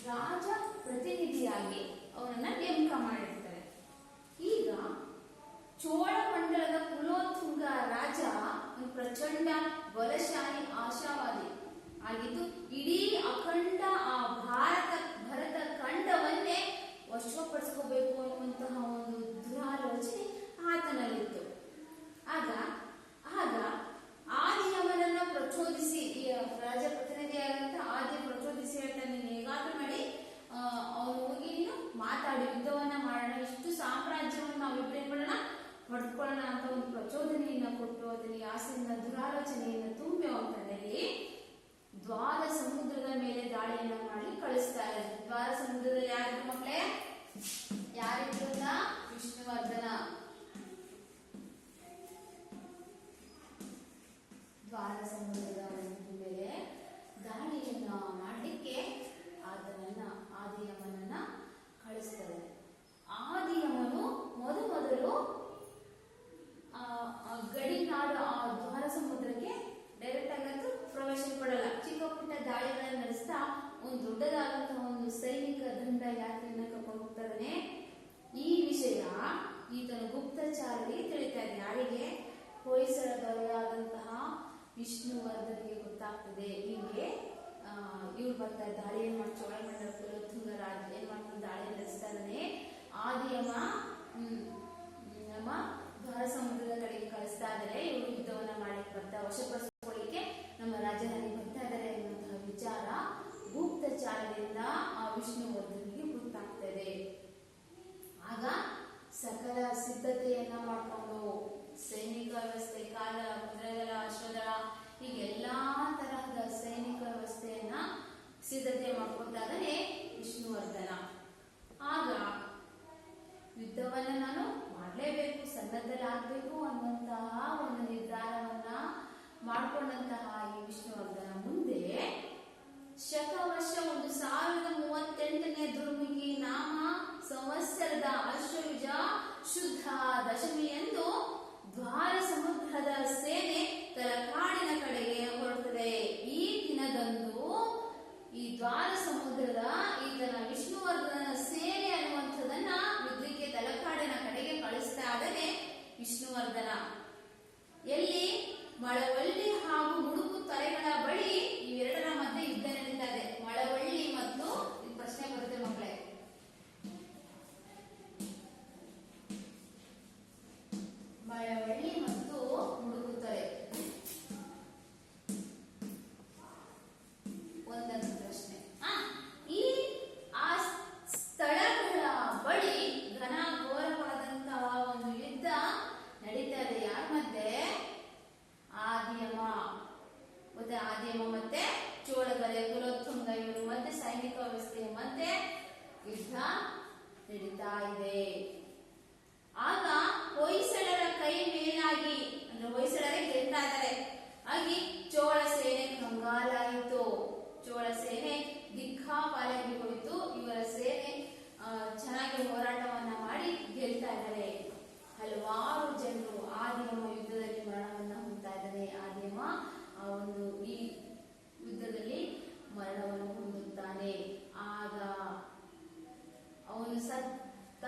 ರಾಜ ಪ್ರತಿನಿಧಿಯಾಗಿ ಅವನನ್ನ ನೇಮಕ ಮಾಡಿರ್ತಾರೆ. ಈಗ ಚೋಳ ಮಂಡಲದ ಕುಲೋತ್ತುಂಗ ರಾಜ ಒಂದು ಪ್ರಚಂಡ ಬಲಶಾಲಿ ಆಶಾವಾದಿ ಆಗಿದ್ದು ಇಡೀ ಅಖಂಡ ಆ ಭರತ ಖಂಡವನ್ನೇ ವಶಪಡಿಸ್ಕೋಬೇಕು ಅನ್ನುವಂತಹ ಒಂದು ದುರಾಲೋಚನೆ ಆತನಲ್ಲಿತ್ತು. ಆಗ ಆದಿಯವನನ್ನ ಪ್ರಚೋದಿಸಿ, ಈ ರಾಜ ಪ್ರತಿನಿಧಿಯಾದಂತ ಆದಿ ಪ್ರಚೋದಿಸಿ ಹೇಳ್ತಾನೆ, ನೀನು ಹೇಗಾದ್ರೂ ಮಾಡಿ ಅವನು ಹೋಗಿ ನೀನು ಮಾತಾಡಿ ಯುದ್ಧವನ್ನ ಮಾಡೋಣ, ಇಷ್ಟು ಸಾಮ್ರಾಜ್ಯವನ್ನು ನಾವಿಬ್ಬರೇ ಮಾಡೋಣ, ಪಡ್ಕೊಳ್ಳೋಣ ಅಂತ ಒಂದು ಪ್ರಚೋದನೆಯನ್ನ ಕೊಟ್ಟು ಅದರಲ್ಲಿ ಆಸೆಯಿಂದ ದುರಾಲೋಚನೆಯನ್ನ ತುಂಬಿ ಅವನಲ್ಲಿ ದ್ವಾರ ಸಮುದ್ರದ ಮೇಲೆ ದಾಳಿಯನ್ನ ಮಾಡಿ ಕಳಿಸ್ತಾರೆ. ದ್ವಾರ ಸಮುದ್ರದಲ್ಲಿ ಯಾರಿದ್ರು ಮಕ್ಕಳೇ? ಯಾರಿದ್ರು? ವಿಷ್ಣುವರ್ಧನ. ದ್ವಾರ ಸಮುದ್ರದ ಮೇಲೆ ದಾಳಿಯನ್ನ ಮಾಡಲಿಕ್ಕೆ ಆದಿಯಮನನ್ನ ಕಳಿಸ್ತಾರೆ. ಆದಿಯಮನು ಮೊದಲು ಗಡಿನಾಡು ಆ ದ್ವಾರ ಸಮುದ್ರಕ್ಕೆ ಡೈರೆಕ್ಟ್ ಆಗಂತೂ ಪ್ರವೇಶ ಪಡಲ್ಲ. ಚಿಕ್ಕ ಪುಟ್ಟ ದಾಳಿಗಳನ್ನು ನಡೆಸ್ತಾ ಒಂದು ದೊಡ್ಡದಾದಂತಹ ಒಂದು ಸೈನಿಕ ದಂಡ ಯಾತ್ರೆಯನ್ನ ಕರ್ಕೊಂಡು ಹೋಗ್ತಾನೆ. ಈ ವಿಷಯ ಈತನ ಗುಪ್ತಚಾರರಿಗೆ ತಿಳಿತಾ ಇದೆ. ಯಾರಿಗೆ? ಹೊಯ್ಸಳ ದೊರೆಯಾದಂತಹ ವಿಷ್ಣುವರ್ಧನಿಗೆ ಗೊತ್ತಾಗ್ತದೆ. ಹೀಗೆ ಇವ್ರು ಬರ್ತಾರೆ, ದಾಳಿ ಏನ್ ಮಾಡಿ ಚೋಳಮಂಡಲ ಕುಲೋತ್ತುಂಗ ರಾಜ ಏನ್ ಮಾಡ್ಕೊಂಡು ದಾಳಿ ನಡೆಸ್ತಾ ಇದ್ದಾನೆ. ಆದಿಯಮ ನಮ್ಮ ದ್ವಾರ ಸಮುದ್ರದ ಕಡೆಗೆ ಕಳಿಸ್ತಾ ಇದ್ದಾರೆ. ಇವರು ಯುದ್ಧವನ್ನ ಮಾಡಲಿಕ್ಕೆ ಬರ್ತಾ, ವಶಪಡಿಸಿಕೊಳ್ಳಿಕ್ಕೆ ನಮ್ಮ ರಾಜಧಾನಿ ಬರ್ತಾ ಇದ್ದಾರೆ ಎನ್ನುವಂತಹ ವಿಚಾರ ಗುಪ್ತಚಾರದಿಂದ ಆ ವಿಷ್ಣುವರ್ಧನಿಗೆ ಗೊತ್ತಾಗ್ತದೆ. ಆಗ ಸಕಲ ಸಿದ್ಧತೆಯನ್ನ ಮಾಡಿಕೊಂಡು ಸೈನಿಕ ವ್ಯವಸ್ಥೆ, ಕಾಲ, ಕುದುರೆದಳ, ಅಶ್ವದಳ, ಹೀಗೆ ಎಲ್ಲಾ ತರಹದ ಸೈನಿಕ ವ್ಯವಸ್ಥೆಯನ್ನ ಸಿದ್ಧತೆ ಮಾಡ್ಕೊತಾದರೆ ವಿಷ್ಣುವರ್ಧನ. ಆಗ ಯುದ್ಧವನ್ನ ನಾನು ಮಾಡಲೇಬೇಕು, ಸನ್ನದ್ಧರಾಗಬೇಕು ಅನ್ನುವಂತಹ ಒಂದು ನಿರ್ಧಾರವನ್ನ ಮಾಡಿಕೊಂಡಂತಹ ಈ ವಿಷ್ಣುವರ್ಧನ ಮುಂದೆ ಶಕವರ್ಷ 1038ನೇ ದುರ್ಮುಖಿ ನಾಮ ಸಂವತ್ಸರದ ಅಶ್ವಯುಜ ಶುದ್ಧ ದಶಮಿಯಂದು ದ್ವಾರ ಸಮುದ್ರದ ಸೇನೆ ತಲಕಾಡಿನ ಕಡೆಗೆ ಹೊರಡುತ್ತದೆ. ಈ ದಿನದಂದು ಈ ದ್ವಾರ ಸಮುದ್ರದ ಈತನ ವಿಷ್ಣುವರ್ಧನ ಸೇನೆ ಅನ್ನುವಂಥದನ್ನ ಯುದ್ಧಕ್ಕೆ ತಲಕಾಡಿನ ಕಡೆಗೆ ಕಳಿಸ್ತಾ ಇದ್ದಾನೆ ವಿಷ್ಣುವರ್ಧನ. ಎಲ್ಲಿ? ಮಳವಳ್ಳಿ ಹಾಗೂ ಮುಡುಕು ತೊರೆಗಳ ಬಳಿ ಇವೆರಡರ ಮಧ್ಯೆ ಯುದ್ಧ ನಡೀತಾ ಇದೆ. ಮಳವಳ್ಳಿ ಮತ್ತು, ಇದು ಪ್ರಶ್ನೆ ಬರುತ್ತೆ ಮಕ್ಕಳೇ, ಮಳವಳ್ಳಿ ಮತ್ತು ಮುಡುಕುತೊರೆ ಒಂದೊಂದು ಪ್ರಶ್ನೆ. ಆ ಸ್ಥಳಗಳ ಬಳಿ ಘನ ಘೋರವಾದಂತಹ ಒಂದು ಯುದ್ಧ ನಡೀತಾ ಇದೆ. ಯಾರ ಮಧ್ಯೆ? ಆದಿಯಮ ಮತ್ತೆ ಆದಿಯಮ ಮತ್ತೆ ಚೋಳದೊರೆ ಕುಲೋತ್ತುಂಗ ಇವರು ಮತ್ತೆ ಸೈನಿಕ ವ್ಯವಸ್ಥೆಯ ಮಧ್ಯೆ ಯುದ್ಧ ನಡೀತಾ ಇದೆ. ಆಗ ಹೊಯ್ಸಳರ ಕೈ ಮೇಲಾಗಿ, ಅಂದ್ರೆ ಹೊಯ್ಸಳರೇ ಗೆಲ್ತಾ ಇದ್ದಾರೆ. ಹಾಗೆ ಚೋಳ ಸೇನೆ ಕಂಗಾಲಾಯಿತು. ಚೋಳ ಸೇನೆ ದಿಕ್ಕಾಪಾಲಾಗಿ ಹೋಯಿತು. ಇವರ ಸೇನೆ ಚೆನ್ನಾಗಿ ಹೋರಾಟವನ್ನ ಮಾಡಿ ಗೆಲ್ತಾ ಇದ್ದಾರೆ. ಹಲವಾರು ಜನರು ಆದಿಯಮ ಯುದ್ಧದಲ್ಲಿ ಮರಣವನ್ನ ಹೊಂದ್ತಾ ಇದ್ದಾರೆ. ಆದಿಯಮ ಈ ಯುದ್ಧದಲ್ಲಿ ಮರಣವನ್ನು ಹೊಂದುತ್ತಾನೆ. ಆಗ ಅವನು ಸತ್ತ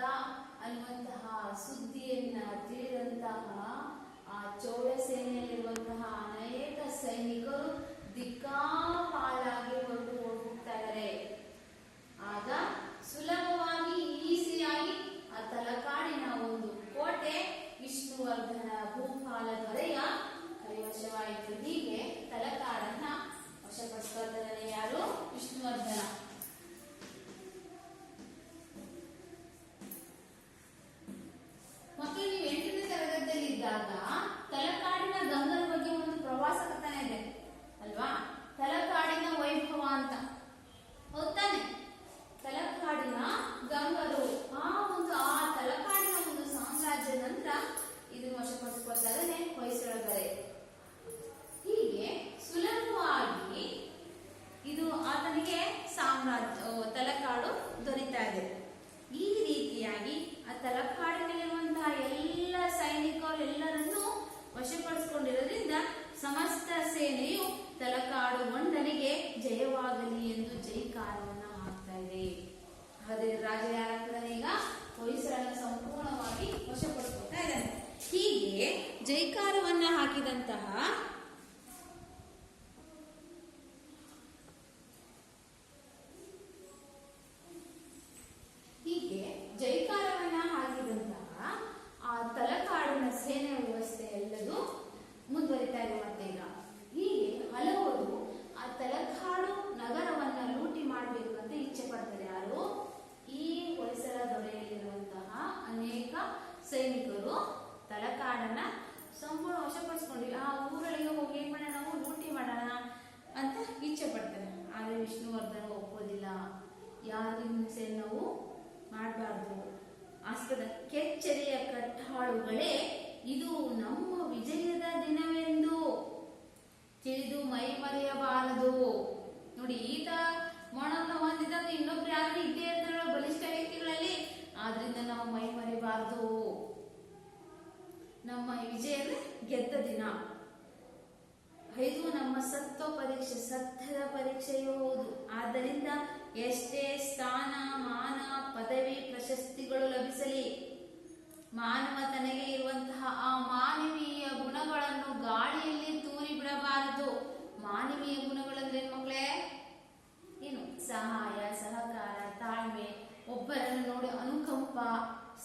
ಅನ್ನುವಂತಹ ಸುದ್ದಿಯನ್ನ ತಿಳಿದಂತಹ ಆ ಚೋಳ ಸೇನೆಯಲ್ಲಿರುವಂತಹ ಅನೇಕ ರೀತಿಯಾಗಿ ಆ ತಲಕಾಡಿನಲ್ಲಿರುವಂತಹ ಎಲ್ಲ ಸೈನಿಕರು ಎಲ್ಲರನ್ನೂ ವಶಪಡಿಸಿಕೊಂಡಿರೋದ್ರಿಂದ ಸಮಸ್ತ ಸೇನೆಯು ತಲಕಾಡು ಒಂಡನಿಗೆ ಜಯವಾಗಲಿ ಎಂದು ಜೈಕಾರವನ್ನ ಹಾಕ್ತಾ ಇದೆ. ಹಾಗಾದ್ರೆ ರಾಜ ಯಾರಾಗ್ತಾನೆ ಈಗ? ಹೊಯ್ಸಳನ ಸಂಪೂರ್ಣವಾಗಿ ವಶಪಡಿಸ್ಕೊಳ್ತಾ ಇದ್ದಾನೆ. ಹೀಗೆ ಜೈಕಾರವನ್ನ ಹಾಕಿದಂತಹ ಆ ತಲಕಾಡಿನ ಸೇನೆ ವ್ಯವಸ್ಥೆ ಎಲ್ಲದೂ ಮುಂದುವರಿತಾ ಇದೆ. ಮತ್ತೆ ಈಗ ಹೀಗೆ ಹಲವರು ಆ ತಲಕಾಡು ನಗರವನ್ನ ಲೂಟಿ ಮಾಡಬೇಕು ಅಂತ ಇಚ್ಛೆ ಪಡ್ತಾರೆ. ಯಾರು? ಈ ಹೊಯ್ಸಳ ದೊರೆಯಲ್ಲಿರುವಂತಹ ಅನೇಕ ಸೈನಿಕರು ತಲಕಾಡನ್ನ ಸಂಪೂರ್ಣ ವಶಪಡಿಸ್ಕೊಂಡಿವಿ, ಆ ಊರೊಳಗೆ ಹೋಗಿ ಏನ್ ಮಾಡೋಣ, ನಾವು ಲೂಟಿ ಮಾಡೋಣ ಅಂತ ಇಚ್ಛೆ ಪಡ್ತಾರೆ. ಆದ್ರೆ ವಿಷ್ಣುವರ್ಧನ ಒಪ್ಪೋದಿಲ್ಲ. ಯಾರಿಗೂ ಹಿಂಸೆ ನಾವು ಮಾಡಬಾರ್ದು. ಆಸ್ಪದ ಕೆಚ್ಚೆದೆಯ ಕಟ್ಟಾಳುಗಳೇ, ಇದು ನಮ್ಮ ವಿಜಯದ ದಿನವೆಂದು ತಿಳಿದು ಮೈ ಮರೆಯಬಾರದು. ನೋಡಿ, ಈತ ಮೌನವನ್ನು ಹೊಂದಿದಂತೆ ಇನ್ನೊಬ್ರು ಯಾರು ಇದ್ದೇ ಇರ್ತಾರೋ ಬಲಿಷ್ಠ ವ್ಯಕ್ತಿಗಳಲ್ಲಿ, ಆದ್ರಿಂದ ನಾವು ಮೈ ಮರೆಯಬಾರದು. ನಮ್ಮ ವಿಜಯ ಗೆದ್ದ ದಿನ. ಇದು ನಮ್ಮ ಸತ್ವ ಪರೀಕ್ಷೆ, ಸತ್ಯದ ಪರೀಕ್ಷೆಯೂ ಹೌದು. ಆದ್ದರಿಂದ ಎಷ್ಟೇ ಸ್ಥಾನ, ಮಾನ, ಪದವಿ, ಪ್ರಶಸ್ತಿಗಳು ಲಭಿಸಲಿ, ಮಾನವ ತನಗೆ ಇರುವಂತಹ ಆ ಮಾನವೀಯ ಗುಣಗಳನ್ನು ಗಾಳಿಯಲ್ಲಿ ತೂರಿ ಬಿಡಬಾರದು. ಮಾನವೀಯ ಗುಣಗಳಂದ್ರೆ ಮಕ್ಕಳೇ ಏನು? ಸಹಾಯ, ಸಹಕಾರ, ತಾಳ್ಮೆ, ಒಬ್ಬರನ್ನು ನೋಡಿ ಅನುಕಂಪ,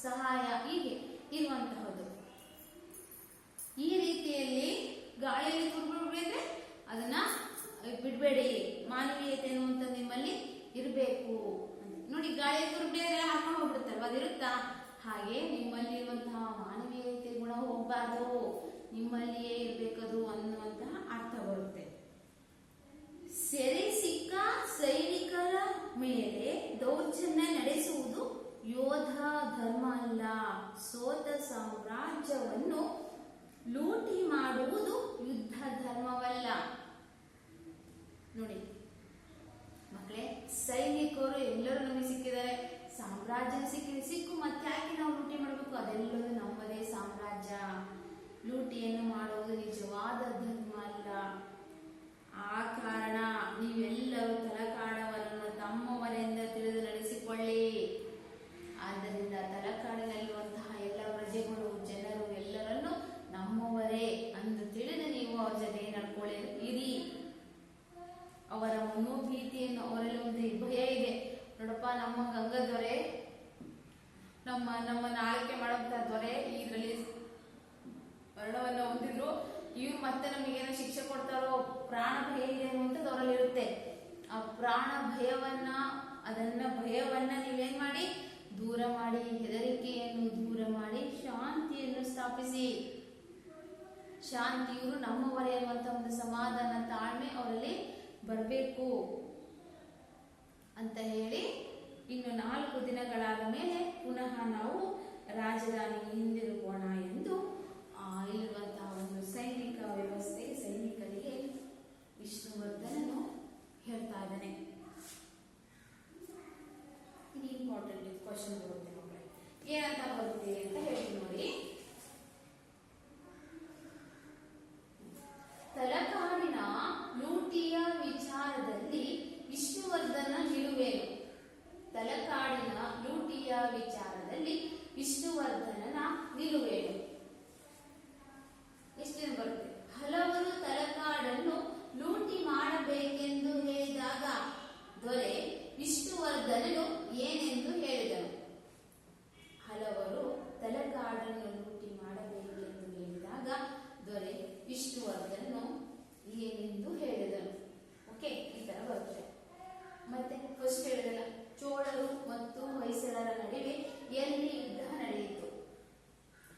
ಸಹಾಯ, ಹೀಗೆ ಇರುವಂತಹದ್ದು. ಈ ರೀತಿಯಲ್ಲಿ ಗಾಳಿಯಲ್ಲಿ ತುರ್ಬಿಡ್ಬೇಡ್ರೆ ಅದನ್ನ ಬಿಡ್ಬೇಡಿ. ಮಾನವೀಯತೆ ಅನ್ನುವಂತ ನಿಮ್ಮಲ್ಲಿ ಇರಬೇಕು. ನೋಡಿ, ಗಾಳಿಯಲ್ಲಿ ತುರ್ಬಿಡಿದ್ರೆ ಹಾಕೊಂಡು ಹೋಗ್ಬಿಡುತ್ತಲ್ವ, ಅದಿರುತ್ತಾ? ಹಾಗೆ ನಿಮ್ಮಲ್ಲಿ ಇರುವಂತಹ ಮಾನವೀಯತೆ ಗುಣ ಹೋಗ್ಬಾರ್ದು, ನಿಮ್ಮಲ್ಲಿಯೇ ಇರ್ಬೇಕದು ಅನ್ನುವಂತಹ ಅರ್ಥ ಬರುತ್ತೆ. ಸೆರೆ ಸಿಕ್ಕ ಸೈನಿಕರ ಮೇಲೆ ದೌರ್ಜನ್ಯ ನಡೆಸುವುದು ಯೋಧ ಧರ್ಮ ಅಲ್ಲ. ಸೋತ ಸಾಮ್ರಾಜ್ಯವನ್ನು ಲೂಟಿ ಮಾಡುವುದು ಯುದ್ಧ ಧರ್ಮವಲ್ಲ. ನೋಡಿ ಮಕ್ಕಳೇ, ಸೈನಿಕರು ಎಲ್ಲರೂ ನಮಗೆ ಸಿಕ್ಕಿದ್ದಾರೆ, ಸಾಮ್ರಾಜ್ಯ ಸಿಕ್ಕಿದೆ, ಸಿಕ್ಕು ಮತ್ತೆ ಯಾಕೆ ನಾವು ಲೂಟಿ ಮಾಡಬೇಕು? ಅದೆಲ್ಲವೂ ನಮ್ಮದೇ ಸಾಮ್ರಾಜ್ಯ. ಲೂಟಿಯನ್ನು ಮಾಡುವುದು ನಿಜವಾದ ಧರ್ಮ ಅಲ್ಲ. ಆ ಕಾರಣ ನೀವೆಲ್ಲರೂ ತಲಕಾಡವರನ್ನು ತಮ್ಮವರೆಂದ ತಿಳಿದು ನಡೆಸಿಕೊಳ್ಳಿ. ಆದ್ದರಿಂದ ತಲಕಾಡಿನಲ್ಲಿರುವಂತಹ ಎಲ್ಲ ಪ್ರಜೆಗಳು, ಜನರು ಎಲ್ಲರನ್ನು ನಮ್ಮವರೇ ಅಂದು ತಿಳಿದು ನೀವು ಅವ್ರ ಜೊತೆ ನಡ್ಕೊಳ್ಳಿರಿ. ಅವರ ಮನೋಭೀತಿಯನ್ನು, ಅವರಲ್ಲಿ ಒಂದು ಭಯ ಇದೆ. ನೋಡಪ್ಪ, ನಮ್ಮ ಗಂಗಾ ದೊರೆ, ನಮ್ಮ ಆಳ್ವಿಕೆ ಮಾಡುವಂತಹ ದೊರೆ ಇದರಲ್ಲಿ ಮರಣವನ್ನ ಹೊಂದಿದ್ರು, ಇವ್ರು ಮತ್ತೆ ನಮಗೇನೋ ಶಿಕ್ಷೆ ಕೊಡ್ತಾರೋ, ಪ್ರಾಣ ಭಯ ಇದೆ ಅನ್ನುವಂಥದ್ದು ಅವರಲ್ಲಿ ಇರುತ್ತೆ. ಆ ಪ್ರಾಣ ಭಯವನ್ನ ನೀವೇನ್ ಮಾಡಿ? ದೂರ ಮಾಡಿ, ಹೆದರಿಕೆಯನ್ನು ದೂರ ಮಾಡಿ, ಶಾಂತಿಯನ್ನು ಸ್ಥಾಪಿಸಿ. ಶಾಂತಿ, ಇವರು ನಮ್ಮವರೇ ಅನ್ನುವಂತ ಒಂದು ಸಮಾಧಾನ, ತಾಳ್ಮೆ ಅವರಲ್ಲಿ ಬರಬೇಕು ಅಂತ ಹೇಳಿ, ಇನ್ನು 4 ದಿನಗಳಾದ ಮೇಲೆ ಪುನಃ ನಾವು ರಾಜಧಾನಿಗೆ ಹಿಂದಿರುಗೋಣ ಎಂದು ಇರುವಂತಹ ಒಂದು ಸೈನಿಕ ವ್ಯವಸ್ಥೆ, ಸೈನಿಕರಿಗೆ ವಿಷ್ಣುವರ್ಧನನು ಹೇಳ್ತಾ ಇದ್ದಾನೆ. ಇದು ಇಂಪಾರ್ಟೆಂಟ್ ಕ್ವಶನ್ ಬರುತ್ತೆ ಮಕ್ಕಳೇ. ಏನಂತ ಬರುತ್ತೆ ಅಂತ ಹೇಳ್ತೀನಿ ನೋಡಿ. ತಲಕಾಡಿನ ಲೂಟಿಯ ವಿಚಾರದಲ್ಲಿ ವಿಷ್ಣುವರ್ಧನ ನಿಲುವೇನು? ತಲಕಾಡಿನ ಲೂಟಿಯ ವಿಚಾರದಲ್ಲಿ ವಿಷ್ಣುವರ್ಧನನ ನಿಲುವೇನು? ಎಷ್ಟು ಬರುತ್ತೆ? ಹಲವರು ತಲಕಾಡನ್ನು ಲೂಟಿ ಮಾಡಬೇಕೆಂದು ಹೇಳಿದಾಗ ದೊರೆ ವಿಷ್ಣುವರ್ಧನನು ಏನೆಂದು ಹೇಳಿದನು? ಹಲವರು ತಲಕಾಡನ್ನು ಲೂಟಿ ಮಾಡಬೇಕೆಂದು ಹೇಳಿದಾಗ ದೊರೆ ವಿಷ್ಣುವರ್ಧನನು ಏನೆಂದು ಹೇಳಿದನು? ಓಕೆ, ಈ ತರ ಬರುತ್ತೆ. ಮತ್ತೆ ಫಸ್ಟ್ ಹೇಳಿದಲ್ಲ, ಚೋಳರು ಮತ್ತು ಹೊಯ್ಸಳರ ನಡುವೆ ಎಲ್ಲಿ ಯುದ್ಧ ನಡೆಯಿತು?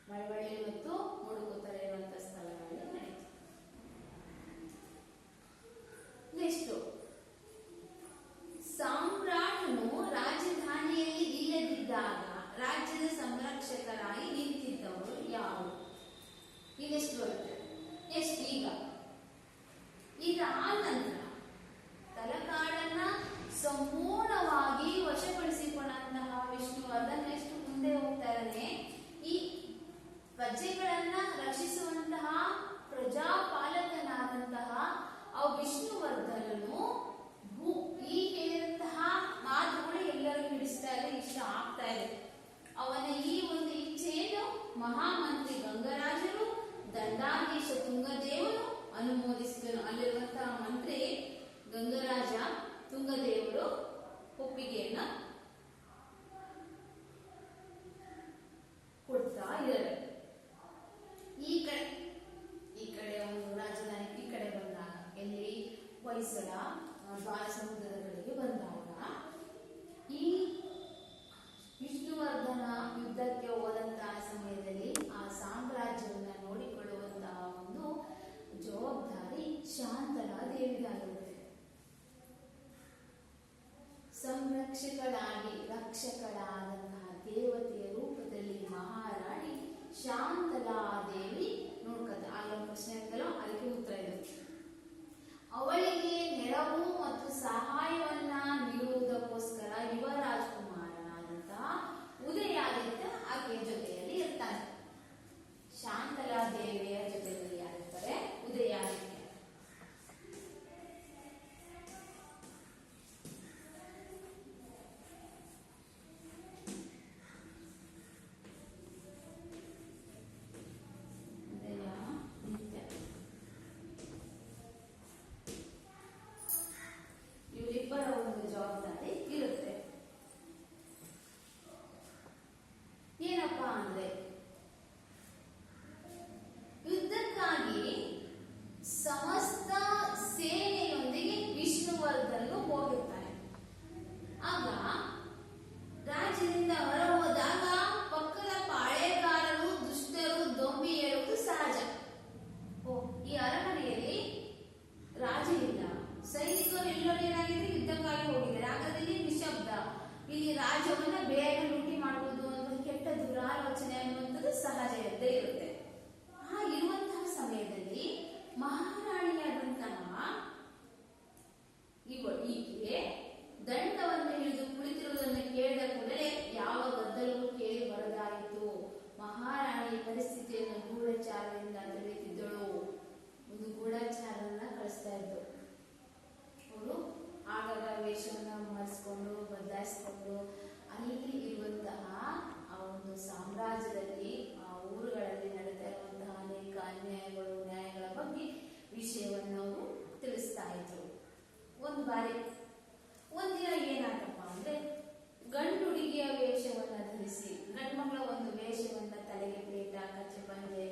ಮಳವಳ್ಳಿ ಮತ್ತು ಮುಡುಕುತರೆ ಇರುವಂತಹ ಸ್ಥಳಗಳಲ್ಲಿ ನಡೆಯಿತು. ನೆಕ್ಸ್ಟ್, ಸಾಮ್ರಾಟನು ರಾಜಧಾನಿಯಲ್ಲಿ ಇಲ್ಲದಿದ್ದಾಗ ರಾಜ್ಯದ ಸಂರಕ್ಷಕರಾಗಿ ನಿಂತಿದ್ದವರು ಯಾರು? ಇದೆಷ್ಟು ಬರುತ್ತೆ? ಎಷ್ಟು? ಈಗ ಆ ನಂತರ ತಲಕಾಡನ್ನ ಸಂಪೂರ್ಣವಾಗಿ ವಶಪಡಿಸಿಕೊಂಡಂತಹ ವಿಷ್ಣುವರ್ಧನ್ ಎಷ್ಟು ಅವನ ಈ ಒಂದು ಇಚ್ಛೆಯನ್ನು ಮಹಾಮಂತ್ರಿ ಗಂಗರಾಜರು, ದಂಡಾಧೀಶ ತುಂಗದೇವರು ಅನುಮೋದಿಸಿದನು. ಅಲ್ಲಿರುವಂತಹ ಮಂತ್ರಿ ಗಂಗರಾಜ ತುಂಗದೇವರು ಒಪ್ಪಿಗೆಯನ್ನ ಕೊಡ್ತಾ ಇದ್ದಾರೆ. ಈ ಕಡೆ ಒಂದು ರಾಜಧಾನಿ ಈ ಕಡೆ ಬಂದಾಗ, ಎಲ್ಲಿ ಹೊಯ್ಸಳ ದ್ವಾರ ಸಮುದ್ರದ ಕಡೆಗೆ ಬಂದಾಗ ಈ ವಿಷ್ಣುವರ್ಧನ ಯುದ್ಧಕ್ಕೆ ಹೋದಂತಹ ಸಮಯದಲ್ಲಿ ಆ ಸಾಮ್ರಾಜ್ಯವನ್ನ ನೋಡಿಕೊಳ್ಳುವಂತಹ ಒಂದು ಜವಾಬ್ದಾರಿ ಶಾಂತಲಾ ದೇವಿಗಾಗಿರುತ್ತೆ. ಸಂರಕ್ಷಕಳಾಗಿ ರಕ್ಷಕಳಾದಂತಹ ದೇವತೆಯ ರೂಪದಲ್ಲಿ ಮಹಾರಾಣಿ ಶಾಂತಲಾ ದೇವಿ ನೋಡ್ಕತ್ತೆ. ಆಗ ಪ್ರಶ್ನೆ ಅಂತಲೋ ಅದಕ್ಕೆ ಉತ್ತರ ಇದೆ. ಅವಳಿಗೆ ನೆರವು ಮತ್ತು ಸಹಾಯವನ್ನ ನೀಡುವುದಕ್ಕೋಸ್ಕರ ಯುವ ರಾಜಕುಮಾರನಾದಂತಹ ಉದಯಾದಿತ್ಯ ಆಕೆಯ ಜೊತೆಯಲ್ಲಿ ಇರ್ತಾನೆ. ಶಾಂತಲಾ ದೇವಿಯ ಜೊತೆಯಲ್ಲಿ ಯಾರಿರ್ತಾರೆ? ಉದಯಾದಿತ್ಯ. ಇವರಿಬ್ಬರ ಒಂದು ಜವಾಬ್ದಾರಿ ಇರುತ್ತೆ. ಏನಪ್ಪಾ ಅಂದ್ರೆ ಯುದ್ಧಕ್ಕಾಗಿ ಸಮಸ್ತ ಸೇನೆಯೊಂದಿಗೆ ವಿಷ್ಣುವರ್ಧನು ಹೋಗಿರ್ತಾನೆ. ಆಗ ರಾಜ್ಯದಿಂದ ಹೊರ ಹೋದಾಗ ಪಕ್ಕದ ಪಾಳೆಗಾರರು ದುಷ್ಟರು ದೊಂಬಿ ಏಳುವುದು ಸಹಜ. ಈ ಅರಮನೆಯಲ್ಲಿ ರಾಜ ಇಲ್ಲ, ಸೈನಿಕರು ಎಲ್ಲರೂ ಏನಾಗಿದೆ ಯುದ್ಧಕ್ಕಾಗಿ ಹೋಗಿದ್ದಾರೆ. ಆಗದಲ್ಲಿ ನಿಶಬ್ದ. ಇಲ್ಲಿ ರಾಜ್ಯವನ್ನ ಬೇಗ ಲೂಟಿ ಮಾಡುವುದು ಅನ್ನೋದು ಕೆಟ್ಟ ದುರಾಲೋಚನೆ ಅನ್ನುವಂಥದ್ದು ಸಹಜ ಇದ್ದೇ ಇರುತ್ತೆ. ಇರುವಂತಹ ಸಮಯದಲ್ಲಿ ಮಹಾರಾಣಿಯಾದಂತಹ ಈಕೆ ದಂಡವನ್ನು ಹಿಡಿದು ಕುಳಿತಿರುವುದನ್ನು ಕೇಳಿದ ಕೂಡಲೇ ಯಾವ ಗದ್ದಲವೂ ಕೇಳಿ ಬರದಾಯಿತು. ಮಹಾರಾಣಿ ಪರಿಸ್ಥಿತಿಯನ್ನು ಗೂಢಚಾರದಿಂದ ತಿಳಿಯುತ್ತಿದ್ದಳು. ಒಂದು ಗೂಢಚಾರನ್ನ ಕಳಿಸ್ತಾ ಇದ್ದು ಅವರು ಆಗಾಗ ವೇಷವನ್ನ ಮಾಡಿಸ್ಕೊಂಡು ಬದಲಾಯಿಸಿಕೊಂಡು ಅಲ್ಲಿ ಇರುವಂತಹ ಆ ಒಂದು ಸಾಮ್ರಾಜ್ಯದಲ್ಲಿ ಆ ಊರುಗಳಲ್ಲಿ ನಡೀತಾ ಇರುವಂತಹ ಅನೇಕ ಅನ್ಯಾಯಗಳು ನ್ಯಾಯಗಳ ಬಗ್ಗೆ ವಿಷಯವನ್ನು ಅವರು ತಿಳಿಸ್ತಾ ಇದ್ರು. ಒಂದಿನ ಏನಾಗಪ್ಪ ಅಂದ್ರೆ ಗಂಡು ಹುಡುಗಿಯ ವೇಷವನ್ನ ಧರಿಸಿ, ಗಂಡು ಮಕ್ಕಳ ಒಂದು ವೇಷವನ್ನ ತಲೆಗೆ ಪೇಟ ಕಚ್ಚೆ ಪಂಜೆ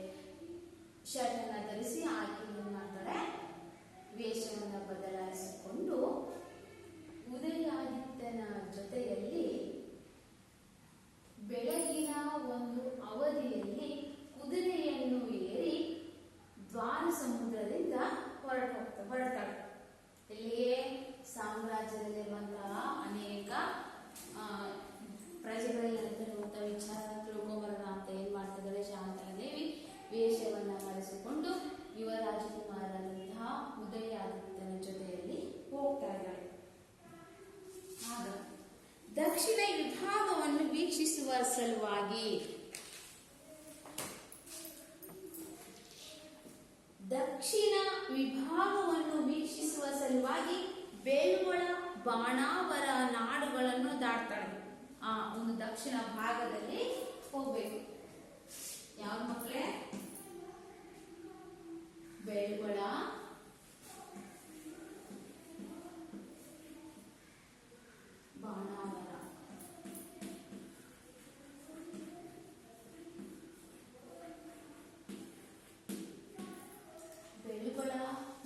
ಶರ್ಟ್ ಅನ್ನ ಧರಿಸಿ ಆಕೆ ಏನ್ ಮಾಡ್ತಾಳೆ ವೇಷವನ್ನ ಬದಲಾಯಿಸಿಕೊಂಡು ಉದಯಾದಿತ್ಯನ ಜೊತೆಯಲ್ಲಿ ಬೆಳಗಿನ ಒಂದು ಅವಧಿಯಲ್ಲಿ ಕುದುರೆಯನ್ನು ಏರಿ ದ್ವಾರ ಸಮುದ್ರದಿಂದ ಹೊರಟಾಳೆ. ಇಲ್ಲಿಯೇ ಸಾಮ್ರಾಜ್ಯದಲ್ಲಿರುವಂತಹ ಅನೇಕ ಪ್ರಜೆಗಳಲ್ಲಿ ನಡೆದಿರುವಂತಹ ವಿಚಾರ ತಿಳ್ಕೊಂಬರೋಣ ಅಂತ ಏನ್ ಮಾಡ್ತಿದ್ದಾಳೆ ಶಾಂತಲಾ ದೇವಿ ವೇಷವನ್ನ ಮಾಡಿಸಿಕೊಂಡು ಯುವ ರಾಜಕುಮಾರನಂತಹ ಉದಯಾದಿತ್ಯನ ಜೊತೆಯಲ್ಲಿ ಹೋಗ್ತಾ ಇದ್ದಾಳೆ. ಆಗ ದಕ್ಷಿಣ ವಿಭಾಗವನ್ನು ವೀಕ್ಷಿಸುವ ಸಲುವಾಗಿ ಬೇಲ್ಗೊಳ ಬಾಣಾವರ ನಾಡುಗಳನ್ನು ದಾಟ್ತಾಳೆ. ಒಂದು ದಕ್ಷಿಣ ಭಾಗದಲ್ಲಿ ಹೋಗ್ಬೇಕು. ಯಾವ ಮಕ್ಕಳೇ? ಬೇಲ್ಗೊಳ ಬಾಣಾವರ. ಬೇಲ್ಗೊಳ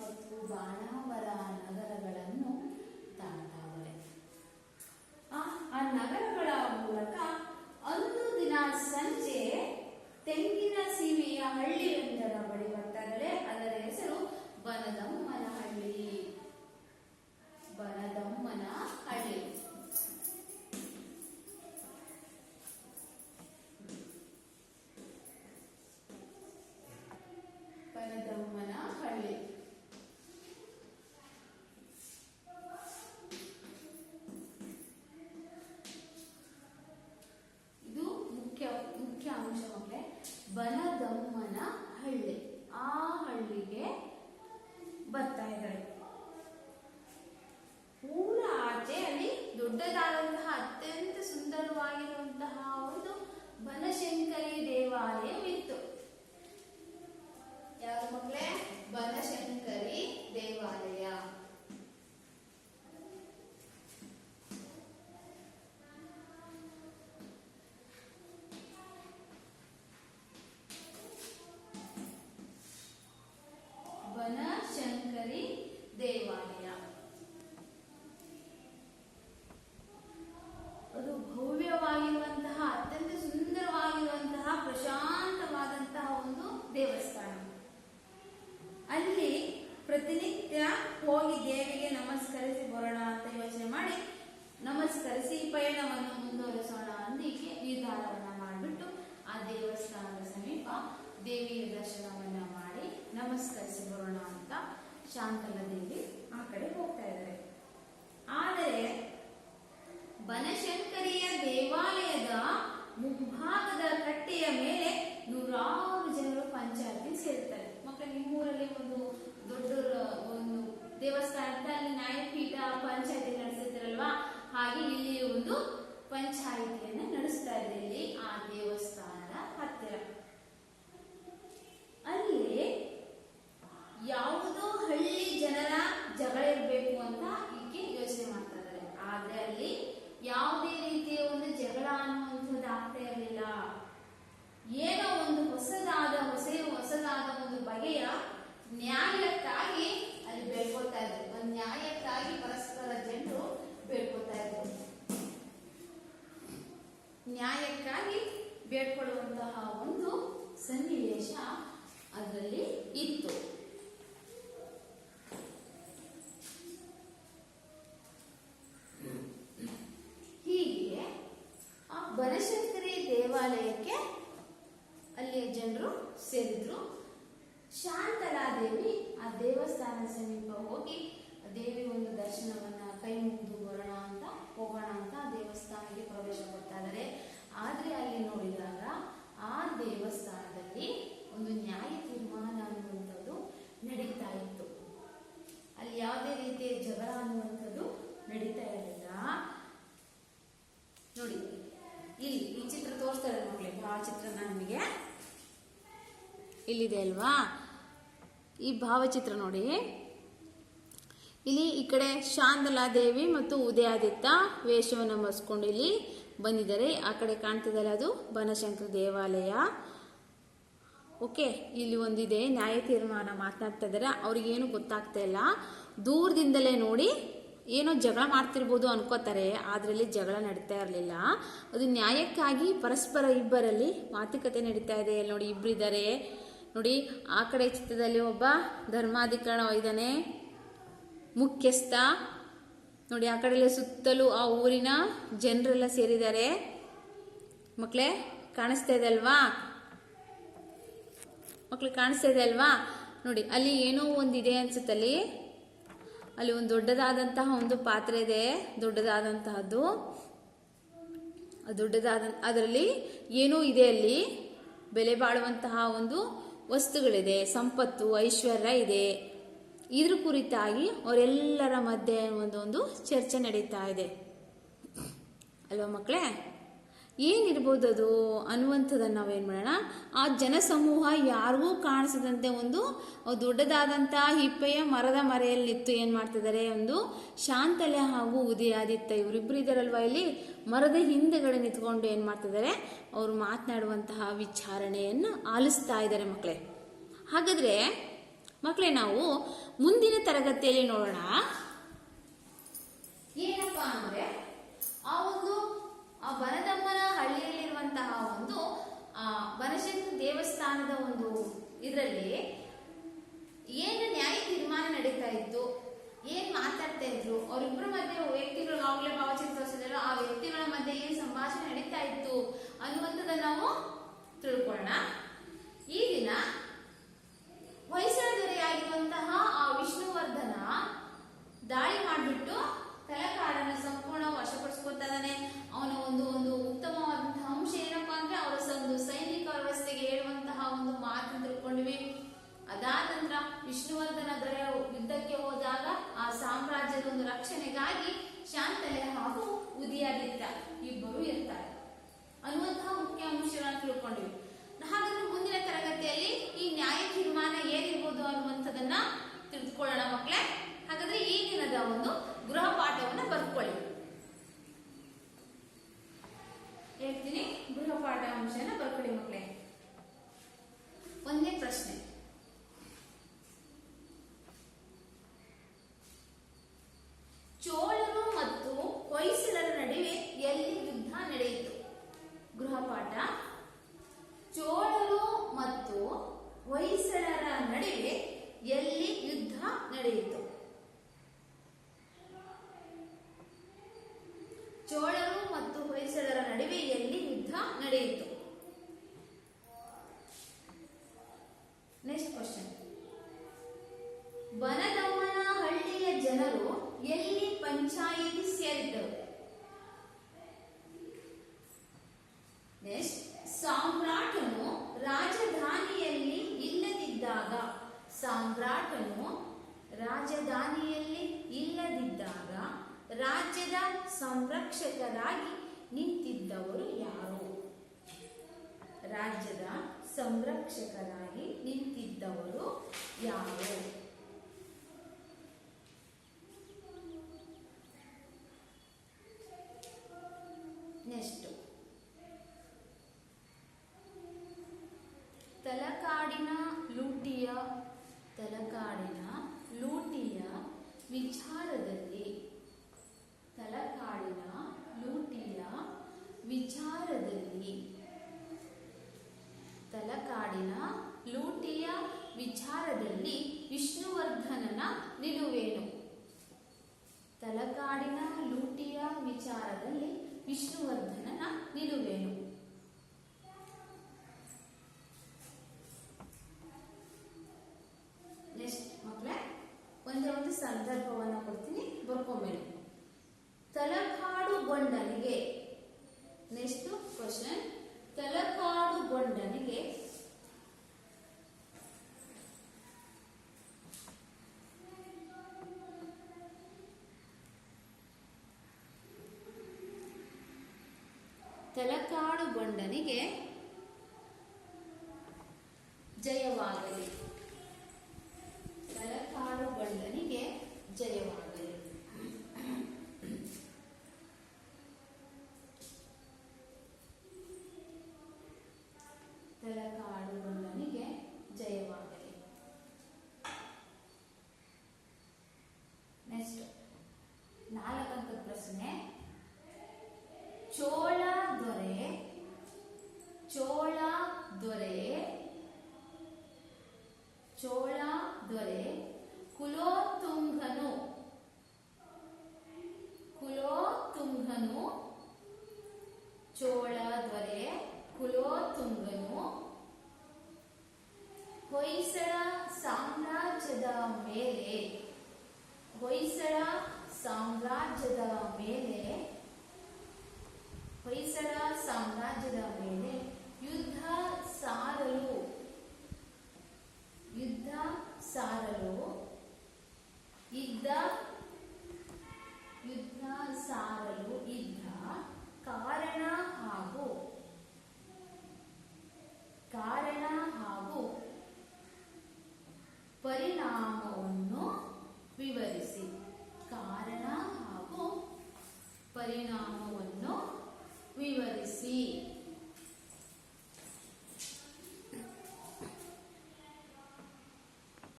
ಮತ್ತು ಬಾಣಾವರ ನಗರಗಳನ್ನು ದಾಟ್ತಾಳೆ. ಆ ನಗರಗಳ ಮೂಲಕ ಒಂದು ದಿನ ಸಂಜೆ ತೆಂಗಿನ ಸೀಮೆಯ ಹಳ್ಳಿಯೊಂದರ ಬಳಿ ಬರ್ತಾಳೆ. ಅದರ ಹೆಸರು ಬನದಮ್ಮನ ಹಳ್ಳಿ. ಬನದಮ್ಮನ ಹಳ್ಳಿ. ಬನದಮ್ಮನ ಹಳ್ಳಿ. ಇದು ಮುಖ್ಯ ಅಂಶ ಮಕ್ಕಳೇ. ಬನದಮ್ಮನ ಹಳ್ಳಿ. ಆ ಹಳ್ಳಿಗೆ ಬರ್ತಾ ಇದ್ದಾರೆ. ಊರ ಆಚೆ ಅಲ್ಲಿ ದೊಡ್ಡದಾದಂತಹ ಅತ್ಯಂತ ಸುಂದರವಾಗಿರುವಂತಹ ಒಂದು ಬನಶಂಕರಿ ದೇವಾಲಯವಿತ್ತು. ಯಾವುದು ಮಕ್ಕಳೇ? ಬನಶಂಕರಿ ದೇವಾಲಯ. ಬನಶಂಕರಿ ದೇವಾಲಯ ಅದು ಭವ್ಯವಾಗಿರುವಂತಹ, ಅತ್ಯಂತ ಸುಂದರವಾಗಿರುವಂತಹ, ಪ್ರಶಾಂತವಾದಂತಹ ಒಂದು ದೇವಸ್ಥಾನ. ಅಲ್ಲಿ ಪ್ರತಿನಿತ್ಯ ಹೋಗಿ ದೇವಿಗೆ ನಮಸ್ಕರಿಸಿ ಬರೋಣ ಅಂತ ಯೋಚನೆ ಮಾಡಿ ನಮಸ್ಕರಿಸಿ ಪಯಣವನ್ನು ಮುಂದುವರಿಸೋಣ ಅಂದಿಗೆ ನಿರ್ಧಾರವನ್ನ ಮಾಡಿಬಿಟ್ಟು ಆ ದೇವಸ್ಥಾನದ ಸಮೀಪ ದೇವಿಯ ದರ್ಶನವನ್ನ ಮಾಡಿ ನಮಸ್ಕರಿಸಿ ಬರೋಣ ಅಂತ ಶಾಂತಲಾ ದೇವಿ ಆ ಕಡೆ ಹೋಗ್ತಾ ಇದ್ದಾರೆ. ಆದರೆ ಬನಶಂಕರಿಯ ದೇವಾಲಯದ ಮುಂಭಾಗದ ಕಟ್ಟೆಯ ಮೇಲೆ ನೂರಾರು ಜನರು ಪಂಚಾಯತಿ ಸೇರ್ತಾರೆ. ಮಕ್ಕಳು, ನಿಮ್ಮೂರಲ್ಲಿ ಒಂದು ದೊಡ್ಡ ಒಂದು ದೇವಸ್ಥಾನ ಅಂತ ಅಲ್ಲಿ ನ್ಯಾಯಪೀಠ ಪಂಚಾಯತಿ ನಡೆಸುತ್ತಿರಲ್ವಾ, ಹಾಗೆ ಇಲ್ಲಿ ಒಂದು ಪಂಚಾಯಿತಿಯನ್ನ ನಡೆಸ್ತಾ ಇದೆ ಇಲ್ಲಿ ಆ ದೇವಸ್ಥಾನದ ಹತ್ತಿರ. ಅಲ್ಲಿ ಯಾವುದೋ ಹಳ್ಳಿ ಜನರ ಜಗಳ ಇರಬೇಕು ಅಂತ ಈಕೆ ಯೋಚನೆ ಮಾಡ್ತಾ ಇದ್ದಾರೆ. ಆದ್ರೆ ಅಲ್ಲಿ ಯಾವುದೇ ರೀತಿಯ ಒಂದು ಜಗಳ ಅನ್ನುವಂಥದ್ದು ಆಗ್ತಾ ಇರಲಿಲ್ಲ. ಏನೋ ಒಂದು ಹೊಸದಾದ ಒಂದು ಬಗೆಯ ನ್ಯಾಯಕ್ಕಾಗಿ ಅಲ್ಲಿ ಬೇಡ್ಕೊಳ್ತಾ ಇದ್ರು. ಒಂದು ನ್ಯಾಯಕ್ಕಾಗಿ ಪರಸ್ಪರ ಜನರು ಬೇಡ್ಕೊಳ್ತಾ ಇದ್ರು. ನ್ಯಾಯಕ್ಕಾಗಿ ಬೇಡ್ಕೊಳ್ಳುವಂತಹ ಒಂದು ಸನ್ನಿವೇಶ ಅದರಲ್ಲಿ ಇತ್ತು. ಹೀಗೆ ಆ ಬನಶಂಕರಿ ದೇವಾಲಯಕ್ಕೆ ಅಲ್ಲಿಯ ಜನರು ಸೇರಿದ್ರು. ಶಾಂತಲಾ ದೇವಿ ಆ ದೇವಸ್ಥಾನ ಸಮೀಪ ಹೋಗಿ ದೇವಿ ಒಂದು ದರ್ಶನವನ್ನ ಕೈ ಮುಗಿದು ಬರೋಣ ಅಂತ ಹೋಗೋಣ ಅಂತ ದೇವಸ್ಥಾನಕ್ಕೆ ಪ್ರವೇಶ ಕೊಡ್ತಾ ಇದ್ದಾರೆ. ಆದ್ರೆ ಅಲ್ಲಿ ನೋಡಿದಾಗ ಆ ದೇವಸ್ಥಾನದಲ್ಲಿ ಒಂದು ನ್ಯಾಯ ತೀರ್ಮಾನ ಅನ್ನುವಂಥದ್ದು ನಡೀತಾ ಇತ್ತು. ಅಲ್ಲಿ ಯಾವುದೇ ರೀತಿಯ ಜಗಳ ಅನ್ನುವಂಥದ್ದು ನಡೀತಾ ಇರಲಿಲ್ಲ. ನೋಡಿ, ಇಲ್ಲಿ ಈ ಚಿತ್ರ ತೋರಿಸ್ತಾರೆ ಮಕ್ಕಳೇ, ಭಾವಚಿತ್ರ ನಮಗೆ ಇಲ್ಲಿದೆ ಅಲ್ವಾ, ಈ ಭಾವಚಿತ್ರ ನೋಡಿ. ಇಲ್ಲಿ ಈ ಕಡೆ ಶಾಂತಲಾ ದೇವಿ ಮತ್ತು ಉದಯಾದಿತ್ಯ ವೇಷವನ್ನು ಮರೆಸ್ಕೊಂಡು ಇಲ್ಲಿ ಬಂದಿದ್ದಾರೆ. ಆ ಕಡೆ ಕಾಣ್ತಿದ್ದಾರೆ ಅದು ಬನಶಂಕರಿ ದೇವಾಲಯ. ಓಕೆ, ಇಲ್ಲಿ ಒಂದಿದೆ ನ್ಯಾಯ ತೀರ್ಮಾನ ಮಾತನಾಡ್ತಾ ಇದ್ದಾರೆ. ಅವ್ರಿಗೇನು ಗೊತ್ತಾಗ್ತಾ ಇಲ್ಲ, ದೂರದಿಂದಲೇ ನೋಡಿ ಏನೋ ಜಗಳ ಮಾಡ್ತಿರ್ಬೋದು ಅನ್ಕೋತಾರೆ. ಆದ್ರಲ್ಲಿ ಜಗಳ ನಡೀತಾ ಇರಲಿಲ್ಲ. ಅದು ನ್ಯಾಯಕ್ಕಾಗಿ ಪರಸ್ಪರ ಇಬ್ಬರಲ್ಲಿ ಮಾತುಕತೆ ನಡೀತಾ ಇದೆ. ನೋಡಿ, ಇಬ್ಬರಿದ್ದಾರೆ ನೋಡಿ. ಆ ಕಡೆ ಚಿತ್ರದಲ್ಲಿ ಒಬ್ಬ ಧರ್ಮಾಧಿಕರಣ ಇದ್ದಾನೆ, ಮುಖ್ಯಸ್ಥ ನೋಡಿ. ಆ ಕಡೆ ಸುತ್ತಲೂ ಆ ಊರಿನ ಜನರೆಲ್ಲ ಸೇರಿದ್ದಾರೆ. ಮಕ್ಕಳೇ ಕಾಣಿಸ್ತಾ ಇದೆ ಅಲ್ವಾ? ಮಕ್ಳು ಕಾಣಿಸ್ತಾ ಇದೆ ಅಲ್ವಾ? ನೋಡಿ, ಅಲ್ಲಿ ಏನೋ ಒಂದಿದೆ ಅನ್ಸುತ್ತಲ್ಲಿ. ಅಲ್ಲಿ ಒಂದು ದೊಡ್ಡದಾದಂತಹ ಒಂದು ಪಾತ್ರೆ ಇದೆ, ದೊಡ್ಡದಾದಂತಹದ್ದು. ಅದರಲ್ಲಿ ಏನೋ ಇದೆ, ಅಲ್ಲಿ ಬೆಲೆ ಬಾಳುವಂತಹ ಒಂದು ವಸ್ತುಗಳಿದೆ, ಸಂಪತ್ತು ಐಶ್ವರ್ಯ ಇದೆ. ಇದ್ರ ಕುರಿತಾಗಿ ಅವರೆಲ್ಲರ ಮಧ್ಯೆ ಒಂದು ಚರ್ಚೆ ನಡೀತಾ ಇದೆ ಅಲ್ವಾ ಮಕ್ಕಳೇ? ಏನಿರ್ಬೋದು ಅದು ಅನ್ನುವಂಥದ್ದನ್ನು ನಾವೇನು ಮಾಡೋಣ, ಆ ಜನಸಮೂಹ ಯಾರಿಗೂ ಕಾಣಿಸದಂತೆ ಒಂದು ದೊಡ್ಡದಾದಂತಹ ಹಿಪ್ಪೆಯ ಮರದ ಮರೆಯಲ್ಲಿ ನಿಂತು ಏನು ಮಾಡ್ತಿದ್ದಾರೆ, ಒಂದು ಶಾಂತಲೆ ಹಾಗೂ ಉದಯಾದಿತ್ಯ ಇವರಿಬ್ಬರು ಇದ್ದಾರಲ್ವಾ, ಇಲ್ಲಿ ಮರದ ಹಿಂದೆಗಡೆ ನಿಂತ್ಕೊಂಡು ಏನು ಮಾಡ್ತಿದ್ದಾರೆ, ಅವರು ಮಾತನಾಡುವಂತಹ ವಿಚಾರಣೆಯನ್ನು ಆಲಿಸ್ತಾ ಇದ್ದಾರೆ ಮಕ್ಕಳೇ. ಹಾಗಾದ್ರೆ ಮಕ್ಕಳೇ, ನಾವು ಮುಂದಿನ ತರಗತಿಯಲ್ಲಿ ನೋಡೋಣ ಏನಪ್ಪಾ ಅಂದ್ರೆ, ಆ ಬನದಮ್ಮನ ಹಳ್ಳಿಯಲ್ಲಿರುವಂತಹ ಒಂದು ಬನಶಂಕರಿ ದೇವಸ್ಥಾನದ ಒಂದು ಇದರಲ್ಲಿ ಏನು ನ್ಯಾಯ ತೀರ್ಮಾನ ನಡೀತಾ ಇತ್ತು, ಏನ್ ಮಾತಾಡ್ತಾ ಇದ್ರು, ಅವರಿಬ್ಬರ ಮಧ್ಯೆ ವ್ಯಕ್ತಿಗಳು ಆಗಲೇ ಭಾವಚಿತ್ರ ತೋರಿಸಿದ್ರು, ಆ ವ್ಯಕ್ತಿಗಳ ಮಧ್ಯೆ ಏನ್ ಸಂಭಾಷಣೆ ನಡೀತಾ ಇತ್ತು ಅನ್ನುವಂಥದ್ದನ್ನ ನಾವು ತಿಳ್ಕೊಳ್ಳೋಣ. ಈ ದಿನ ಹೊಯ್ಸಳ ದೊರೆಯಾಗಿರುವಂತಹ ಆ ವಿಷ್ಣುವರ್ಧನ ದಾಳಿ ಮಾಡಿಬಿಟ್ಟು ತಲಕಾಡನ್ನ ಸಂಪೂರ್ಣ ವಶಪಡಿಸ್ಕೊತಾ ಇದ್ದಾನೆ. ಅವನ ಒಂದು ಉತ್ತಮವಾದಂತಹ ಅಂಶ ಏನಪ್ಪಾ ಅಂದ್ರೆ, ಅವರ ಒಂದು ಸೈನಿಕ ವ್ಯವಸ್ಥೆಗೆ ಹೇಳುವಂತಹ ಒಂದು ಮಾತನ್ನು ತಿಳ್ಕೊಂಡಿವಿ. ಅದಾದ ನಂತರ ವಿಷ್ಣುವರ್ಧನ ದೊರೆ ಯುದ್ಧಕ್ಕೆ ಹೋದಾಗ ಆ ಸಾಮ್ರಾಜ್ಯದ ಒಂದು ರಕ್ಷಣೆಗಾಗಿ ಶಾಂತಲೆ ಹಾಗೂ ಉದಯಾದಿತ್ಯ ಇಬ್ಬರು ಇರ್ತಾರೆ ಅನ್ನುವಂತಹ ಮುಖ್ಯ ಅಂಶ ಗೃಹಪಾಠ ಅಂಶನ ಬರ್ಕೊಳ್ಳಿ ಮಕ್ಕಳೇ. ಒಂದೇ ಪ್ರಶ್ನೆ, ಚೋಳರು ಮತ್ತು ಹೊಯ್ಸಳರ ನಡುವೆ ಎಲ್ಲಿ ಯುದ್ಧ ನಡೆಯಿತು? ಗೃಹಪಾಠ, ಚೋಳರು ಮತ್ತು ಹೊಯ್ಸಳರ ನಡುವೆ ಎಲ್ಲಿ ಯುದ್ಧ ನಡೆಯಿತು? ಚೋಳರು ಮತ್ತು ಹೊಯ್ಸಳರ ನಡುವೆ ಎಲ್ಲಿ ಯುದ್ಧ ನಡೆಯಿತು? ನೆಕ್ಸ್ಟ್ ಕ್ವಶನ್, ಬನದಮ್ಮನಹಳ್ಳಿಯ ಜನರು ಎಲ್ಲಿ ಪಂಚಾಯಿತಿ ಸೇರಿದ್ದರು? ನೆಕ್ಸ್ಟ್, ಸಾಮ್ರಾಟನು ರಾಜಧಾನಿಯಲ್ಲಿ ಇಲ್ಲದಿದ್ದಾಗ, ಸಾಮ್ರಾಟನು ರಾಜಧಾನಿಯಲ್ಲಿ ಇಲ್ಲದಿದ್ದಾಗ ರಾಜ್ಯದ ಸಂರಕ್ಷಕರಾಗಿ ನಿಂತಿದ್ದವರು ಯಾರು? ರಾಜ್ಯದ ಸಂರಕ್ಷಕರಾಗಿ ನಿಂತಿದ್ದವರು ಯಾರು? ನೆಕ್ಸ್ಟ್, ತಲಕಾಡಿನ ಲೂಟಿಯ ವಿಚಾರದಲ್ಲಿ, ತಲಕಾಡಿನ ಲೂಟಿಯ ವಿಚಾರದಲ್ಲಿ, ತಲಕಾಡಿನ ಲೂಟಿಯ ವಿಚಾರದಲ್ಲಿ ವಿಷ್ಣುವರ್ಧನನ ನಿಲುವೇನು? ತಲಕಾಡಿನ ಲೂಟಿಯ ವಿಚಾರದಲ್ಲಿ ವಿಷ್ಣುವರ್ಧನನ ನಿಲುವೇನು? ನೆಕ್ಸ್ಟ್ ಮಕ್ಕಳೇ, ಒಂದೇ ಒಂದು ಸಂದರ್ಭವನ್ನ ಕೊಡ್ತೀನಿ, ಬರ್ಕೊಂಬೇಡಿ. ತಲಕಾಡುಗೊಂಡನಿಗೆ, ನೆಕ್ಸ್ಟ್ ಕ್ವಶನ್, ತಲಕಾಡುಗೊಂಡನಿಗೆ ತಲಕಾಡುಗೊಂಡನಿಗೆ ಜಯವಾಗಲಿ. ತಲಕಾಡುಗೊಂಡನಿಗೆ ಜಯವಾಗಲಿ. ತಲಕಾಡುಗೊಂಡನಿಗೆ ಜಯವಾಗಲಿ. ನೆಕ್ಸ್ಟ್ 4 ಅಂಕದ ಪ್ರಶ್ನೆ, ಚೋಳ ದೊರೆ ಕುಲೋತ್ತುಂಗನು ಚೋಳ ದೊರೆ ಕುಲೋತ್ತುಂಗನು ಹೊಯ್ಸಳ ಸಾಮ್ರಾಜ್ಯದ ಮೇಲೆ ಯುದ್ಧ ಸಾರಲು ಇದ್ದ ಕಾರಣ ಹಾಗೂ ಪರಿಣಾಮವನ್ನು ವಿವರಿಸಿ. ಕಾರಣ ಹಾಗೂ ಪರಿಣಾಮ